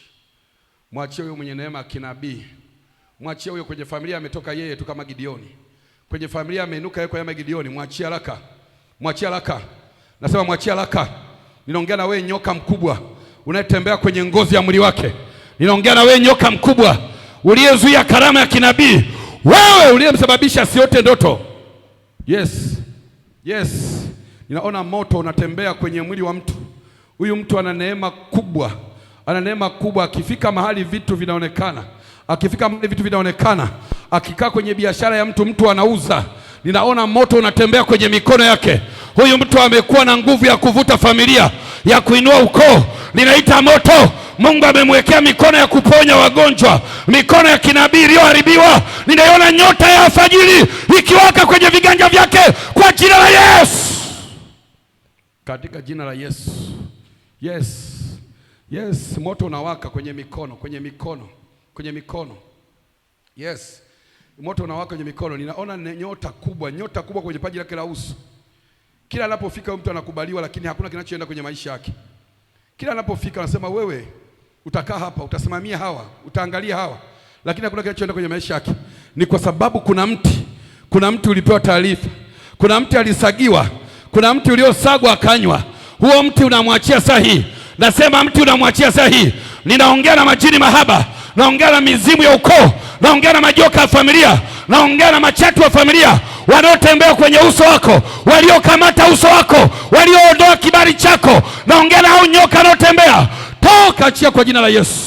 mwachie huyo mwenye neema kinabii, mwachie huyo. Kwenye familia ametoka yeye tu kama Gideoni, kwenye familia ameinuka yeye kama Gideoni. Mwachie haraka, mwachie haraka, nasema mwachie haraka. Ninaongea na wewe nyoka mkubwa unayetembea kwenye ngozi ya mwili wake. Ninaongea na wewe nyoka mkubwa uliyezuia karama ya kinabii, wewe uliyemsababisha siote ndoto. Yes, yes. Ninaona moto unatembea kwenye mwili wa mtu. Huyu mtu ana neema kubwa, ana neema kubwa. Akifika mahali vitu vinaonekana, akifika mahali vitu vinaonekana, akikaa kwenye biashara ya mtu anauza, ninaona moto unatembea kwenye mikono yake. Huyu mtu amekuwa na nguvu ya kuvuta familia, ya kuinua ukoo. Ninaita moto. Mungu amemwekea mikono ya kuponya wagonjwa, mikono ya kinabii iliyoharibiwa. Ninaiona nyota ya alfajiri ikiwaka kwenye viganja vyake kwa jina la Yesu, katika jina la Yesu. Yes, yes, moto unawaka kwenye mikono, kwenye mikono, kwenye mikono. Yes, moto unawaka kwenye mikono. Ninaona nyota kubwa kwenye paji lake la uso. Kila anapofika mtu anakubaliwa, lakini hakuna kinachoenda kwenye maisha yake. Kila anapofika anasema wewe utakaa hapa, utasimamia hawa, utaangalia hawa, lakini hakuna kinachoenda kwenye maisha yake. Ni kwa sababu kuna mti ulipewa taarifa, kuna mti alisagiwa, kuna mti uliosagwa akanywa. Huo mti unamwachia sahihi. Nasema mti unamwachia sahihi. Ninaongea na majini mahaba, naongea na mizimu ya ukoo, naongea na majoka ya familia, naongea na machatu wa familia wanaotembea kwenye uso wako, waliokamata uso wako, walioondoa kibali chako. Naongea na hao nyoka wanaotembea, toka, achia kwa jina la Yesu,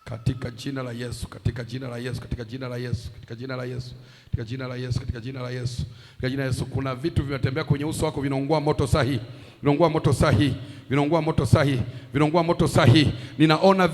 katika jina la Yesu, katika jina la Yesu, katika jina la Yesu, katika jina la Yesu, katika jina la Yesu, katika jina la Yesu, katika jina la Yesu. Kuna vitu vinatembea kwenye uso wako, vinaungua moto sahihi, vinaungua moto sahihi, vinaungua moto sahihi, vinaungua moto sahihi. Ninaona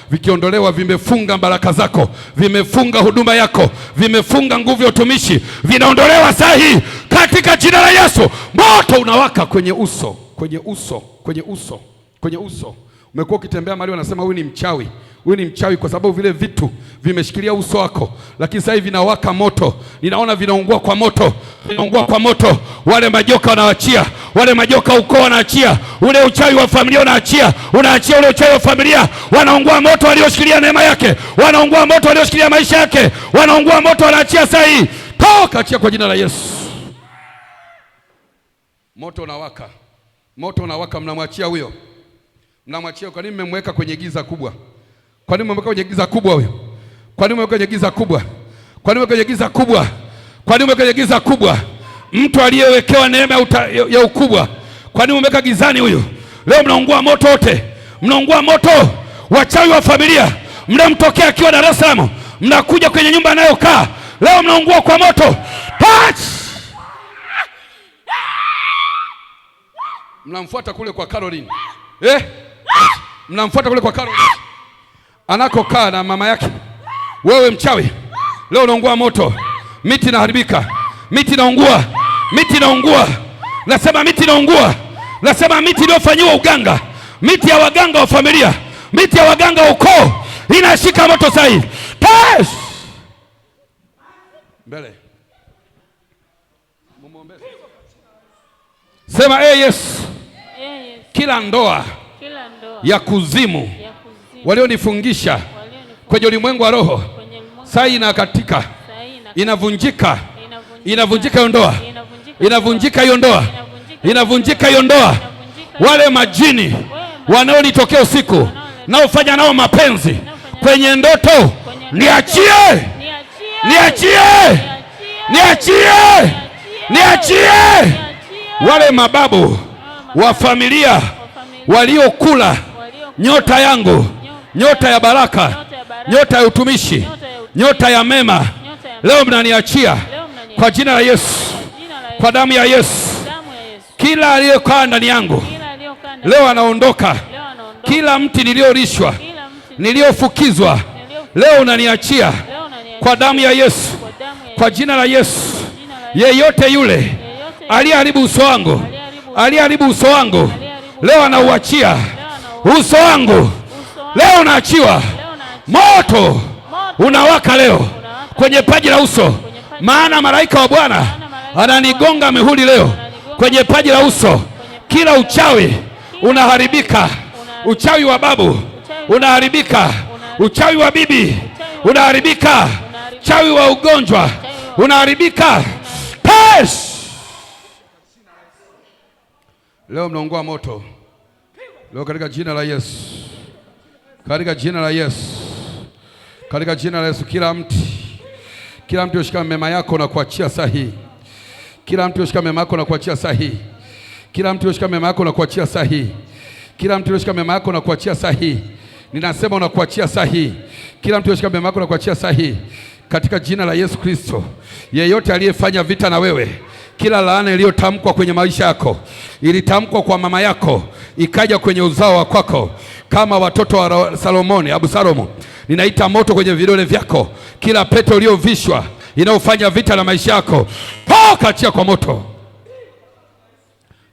vikiondolewa, vimefunga baraka zako, vimefunga huduma yako, vimefunga nguvu ya utumishi, vinaondolewa sahihi katika jina la Yesu. Moto unawaka kwenye uso, kwenye uso, kwenye uso, kwenye uso. Umekuwa ukitembea mahali wanasema huyu ni mchawi, huyu ni mchawi, kwa sababu vile vitu vimeshikilia uso wako, lakini sasa hivi vinawaka moto. Ninaona vinaungua kwa moto, vinaungua kwa moto. Wale majoka wanaachia, wale majoka ukoo wanaachia, ule uchawi wa familia unaachia, unaachia ule uchawi wa familia. Wanaungua moto walioshikilia neema yake, wanaungua moto walioshikilia maisha yake, wanaungua moto, wanaachia sasa hivi. Toka, achia kwa jina la Yesu. Moto unawaka, moto unawaka. Mnamwachia huyo, mnamwachia. Kwa nini mmemweka kwenye giza kubwa? Kwa nini mmemweka kwenye giza kubwa huyo? Kwa nini mmemweka kwenye giza kubwa? Kwa nini mmemweka kwenye giza kubwa? Kwa nini mmemweka kwenye giza kubwa? Mtu aliyewekewa neema ya ukubwa, kwa nini mmemweka gizani huyo? Leo mnaungua moto wote, mnaungua moto. Wachawi wa familia mnamtokea akiwa Dar es Salaam, mnakuja kwenye nyumba anayokaa, leo mnaungua kwa moto. Touch! Mnamfuata kule kwa Caroline. Mnamfuata kule kwa Caroline anakokaa na mama yake. Wewe mchawi, leo unaungua moto. Miti inaharibika, miti inaungua, miti inaungua. Nasema miti inaungua. Nasema miti iliyofanyiwa uganga, miti ya waganga wa familia, miti ya waganga wa ukoo inashika moto sasa hivi. Mbele. Sema Yesu. Kila ndoa ya kuzimu walionifungisha kwenye ulimwengu wa roho sasa inakatika, inavunjika, inavunjika hiyo ndoa, inavunjika hiyo ndoa, inavunjika hiyo ndoa. Wale majini wanaonitokea usiku naofanya nao mapenzi kwenye ndoto, niachie, niachie, niachie, niachie. Wale mababu wa familia waliokula nyota yangu, nyota ya baraka, nyota ya utumishi, nyota ya mema leo mnaniachia kwa jina la Yesu, kwa damu ya Yesu. Kila aliyekaa ndani yangu leo anaondoka. Kila mti niliorishwa, niliofukizwa, leo unaniachia kwa damu ya Yesu, kwa jina la Yesu. Yeyote yule aliyeharibu uso wangu, aliyeharibu uso wangu, leo anauachia uso wangu. Leo unaachiwa. Moto unawaka leo kwenye paji la uso, maana malaika wa Bwana ananigonga mihuri leo kwenye paji la uso. Kila uchawi unaharibika. Uchawi wa babu unaharibika. Uchawi wa bibi unaharibika. Uchawi wa ugonjwa unaharibika. Leo mnaungua moto leo katika jina la Yesu, katika jina la Yesu, katika jina la Yesu. Kila mtu yoshika mema yako na kuachia sahihi. Kila mtu yoshika mema yako na kuachia sahihi. Kila mtu yoshika mema yako na kuachia sahihi. Kila mtu yoshika mema yako na kuachia sahihi. Ninasema unakuachia sahihi. Kila mtu yoshika mema yako na kuachia sahihi katika jina la Yesu Kristo. Yeyote aliyefanya vita na wewe, kila laana iliyotamkwa kwenye maisha yako, ilitamkwa kwa mama yako, ikaja kwenye uzao wa kwako, kama watoto wa Salomoni, Absalomu, ninaita moto kwenye vidole vyako. Kila pete uliyovishwa inayofanya vita na maisha yako, toka, achia kwa moto.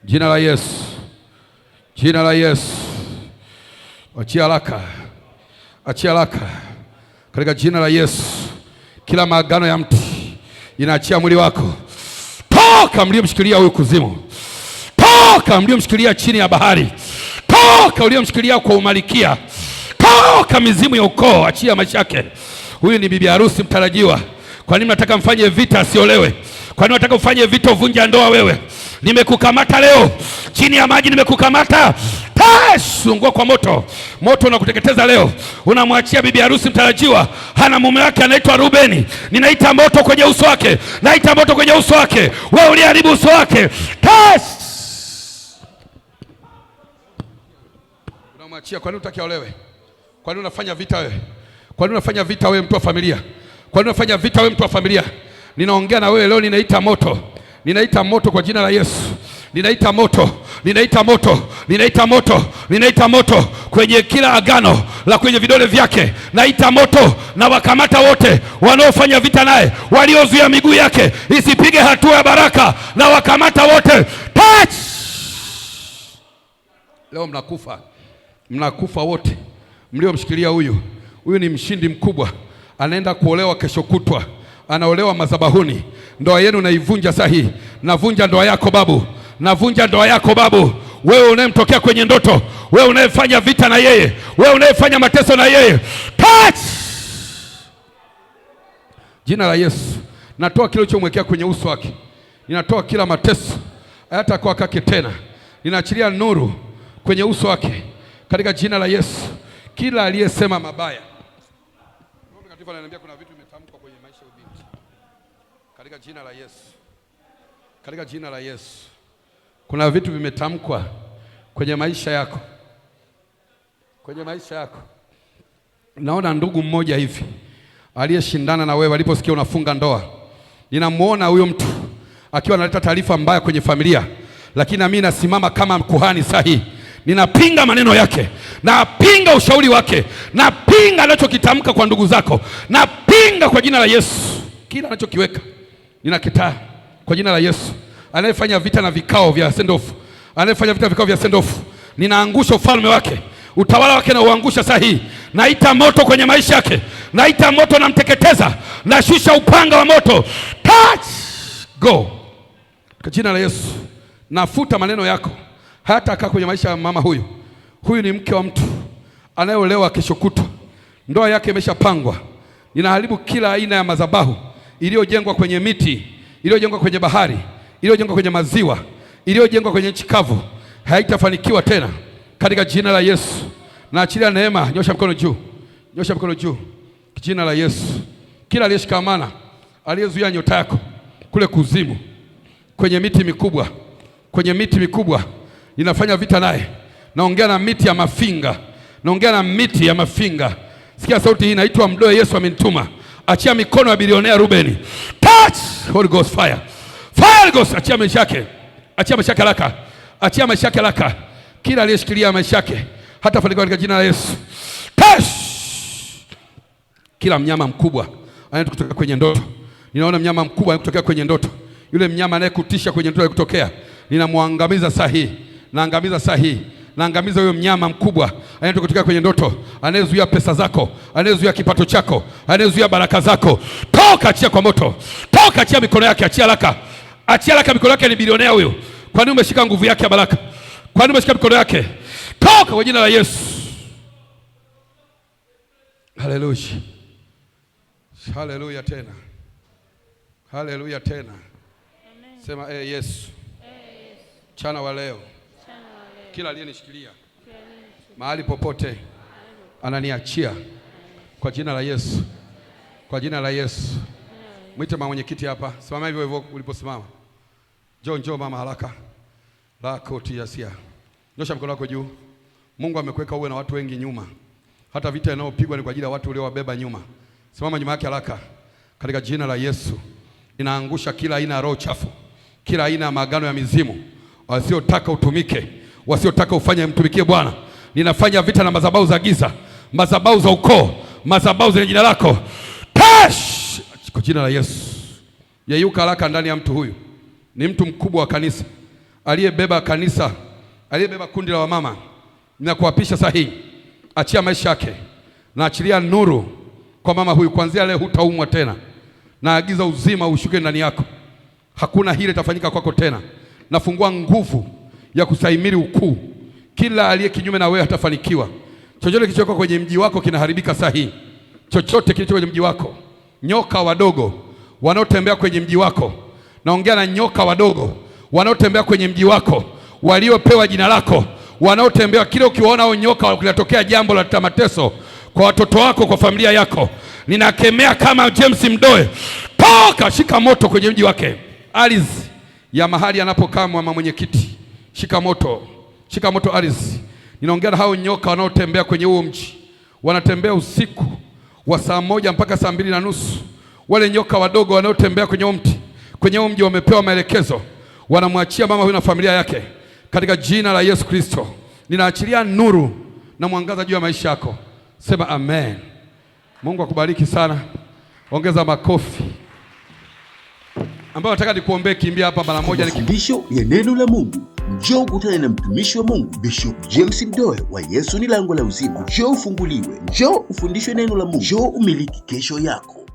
Jina la Yesu, jina la Yesu. Achia haraka, achia haraka katika jina la Yesu. Kila maagano ya mti inaachia mwili wako. Toka mliomshikilia huyu kuzimu. Toka mliomshikilia chini ya bahari. Toka uliomshikilia kwa umalikia. Toka mizimu ya ukoo, achia maisha yake. Huyu ni bibi harusi mtarajiwa. Kwa nini nataka mfanye vita asiolewe? Kwa nini nataka ufanye vita uvunja ndoa wewe? Nimekukamata leo. Chini ya maji nimekukamata. Ungua kwa moto. Moto unakuteketeza leo. Unamwachia bibi harusi mtarajiwa. Hana mume wake anaitwa Rubeni. Ninaita moto kwenye uso wake. Naita moto kwenye uso wake. Wewe uliharibu uso wake. Unamwachia. Kwa nini unataka olewe? Kwa nini unafanya vita wewe? Kwa nini unafanya vita wewe mtu wa familia? Kwa nini unafanya vita wewe mtu wa familia? Ninaongea na wewe leo, ninaita moto. Ninaita moto kwa jina la Yesu. Ninaita moto, ninaita moto, ninaita moto, ninaita moto kwenye kila agano la kwenye vidole vyake. Naita moto na wakamata wote wanaofanya vita naye, waliozuia miguu yake isipige hatua ya baraka, na wakamata wote. Touch! Leo mnakufa. Mnakufa wote mliomshikilia huyu. Huyu ni mshindi mkubwa. Anaenda kuolewa kesho kutwa. Anaolewa madhabahuni. Ndoa yenu naivunja sahihi. Navunja ndoa yako babu. Navunja ndoa yako babu. Wewe unayemtokea kwenye ndoto, wewe unayefanya vita na yeye, wewe unayefanya mateso na yeye, touch! Jina la Yesu. Natoa kile ulichomwekea kwenye uso wake. Ninatoa kila mateso, hata kwa kake tena. Ninaachilia nuru kwenye uso wake katika jina la Yesu. Kila aliyesema mabaya, Roho Mtakatifu ananiambia kuna vitu vimetamkwa kwenye maisha ya binti. Katika jina la Yesu. Katika jina la Yesu. Kuna vitu vimetamkwa kwenye maisha yako. Kwenye maisha yako. Naona ndugu mmoja hivi aliyeshindana na wewe aliposikia unafunga ndoa. Ninamuona huyo mtu akiwa analeta taarifa mbaya kwenye familia, lakini mimi nasimama kama kuhani sahihi. Ninapinga maneno yake, napinga ushauri wake, napinga anachokitamka kwa ndugu zako, napinga kwa jina la Yesu. Kila anachokiweka ninakataa kwa jina la Yesu. Anayefanya vita na vikao vya sendofu, anayefanya vita vikao vya sendofu, ninaangusha ufalme wake, utawala wake na uangusha sahihi. Naita moto kwenye maisha yake, naita moto na mteketeza, nashusha upanga wa moto. Touch! Go! Kwa jina la Yesu. Nafuta maneno yako, hata kaa kwenye maisha ya mama huyu. Huyu ni mke wa mtu anayeolewa kesho kutwa. Ndoa yake imeshapangwa. Ninaharibu kila aina ya madhabahu iliyojengwa kwenye miti, iliyojengwa kwenye bahari, iliyojengwa kwenye maziwa, iliyojengwa kwenye nchi kavu. Haitafanikiwa tena katika jina la Yesu. Naachilia neema. Nyosha mkono juu. Nyosha mkono juu. Jina la Yesu. Kila aliyeshikamana, aliyezuia nyota yako kule kuzimu, kwenye miti mikubwa, kwenye miti mikubwa, ninafanya vita naye. Naongea na miti ya mafinga. Naongea na miti ya mafinga. Sikia sauti hii, inaitwa mdoe Yesu amenituma. Achia mikono ya bilionea Ruben. Touch Holy Ghost fire. Fire Ghost, achia maisha yake. Achia maisha yake haraka. Achia maisha yake haraka. Kila aliyeshikilia maisha yake hata fanikiwa katika jina la Yesu. Touch. Kila mnyama mkubwa anayetokea kwenye ndoto. Ninaona mnyama mkubwa anayetokea kwenye ndoto. Yule mnyama anayekutisha kwenye ndoto kutokea. Ninamwangamiza sahihi. Naangamiza sahihi. Naangamiza huyo mnyama mkubwa anayetokea kwenye ndoto, anayezuia pesa zako, anayezuia kipato chako, anayezuia baraka zako. Toka, achia kwa moto. Toka, achia mikono yake, achia haraka. Achia haraka mikono yake, ni bilionea huyo. Kwa nini umeshika nguvu yake ya baraka? Kwa nini umeshika mikono yake? Toka kwa jina la Yesu. Haleluya. Haleluya tena. Haleluya tena. Sema Yesu. Mchana wa leo kila aliyenishikilia mahali popote ananiachia kwa jina la Yesu. Kwa jina la Yesu. Mwite mama mwenyekiti hapa. Simama hivyo hivyo uliposimama. Njoo mama haraka. La koti yasia. Nyosha mkono wako juu. Mungu amekuweka uwe na watu wengi nyuma. Hata vita inayopigwa ni kwa ajili ya watu uliowabeba nyuma. Simama nyuma yake haraka. Katika jina la Yesu. Ninaangusha kila aina ya roho chafu. Kila aina ya maagano ya mizimu. Wasiotaka utumike, wasiotaka ufanye mtumikie Bwana. Ninafanya vita na madhabahu za giza, madhabahu za ukoo, madhabahu zenye jina lako. Tash! Kwa jina la Yesu. Yeyuka haraka ndani ya mtu huyu. Ni mtu mkubwa wa kanisa, aliyebeba kanisa, aliyebeba kundi la wamama. Ninakuapisha sahihi. Achia maisha yake. Na achilia nuru kwa mama huyu. Kuanzia leo hutaumwa tena. Naagiza uzima ushuke ndani yako. Hakuna hile itafanyika kwako tena. Nafungua nguvu ya kustahimili ukuu. Kila aliye kinyume na wewe hatafanikiwa. Chochote kilichoko kwenye mji wako kinaharibika sahihi. Chochote kilicho kwenye mji wako. Nyoka wadogo wanaotembea kwenye mji wako. Naongea na nyoka wadogo wanaotembea kwenye mji wako, waliopewa jina lako, wanaotembea. Kile ukiwaona hao nyoka, kunatokea jambo la mateso kwa watoto wako, kwa familia yako. Ninakemea kama James Mdoe. Toka, shika moto kwenye mji wake. Ardhi ya mahali anapokaa mama mwenyekiti, shika moto. Shika moto ardhi. Ninaongea na hao nyoka wanaotembea kwenye huo mji. Wanatembea usiku wa saa 1 mpaka saa 2:30. Wale nyoka wadogo wanaotembea kwenye huo mti, kwenye huo mji, wamepewa maelekezo. Wanamwachia mama huyu na familia yake. Katika jina la Yesu Kristo, ninaachilia nuru na mwangaza juu ya maisha yako. Sema amen. Mungu akubariki sana. Ongeza makofi. Ambao nataka nikuombee, kimbia hapa mara moja. Mafundisho ya neno la Mungu. Njoo ukutane na mtumishi wa Mungu Bishop James Mdoe wa Yesu ni Lango la Uzima. Njoo ufunguliwe. Njoo ufundishwe neno la Mungu. Njoo umiliki kesho yako.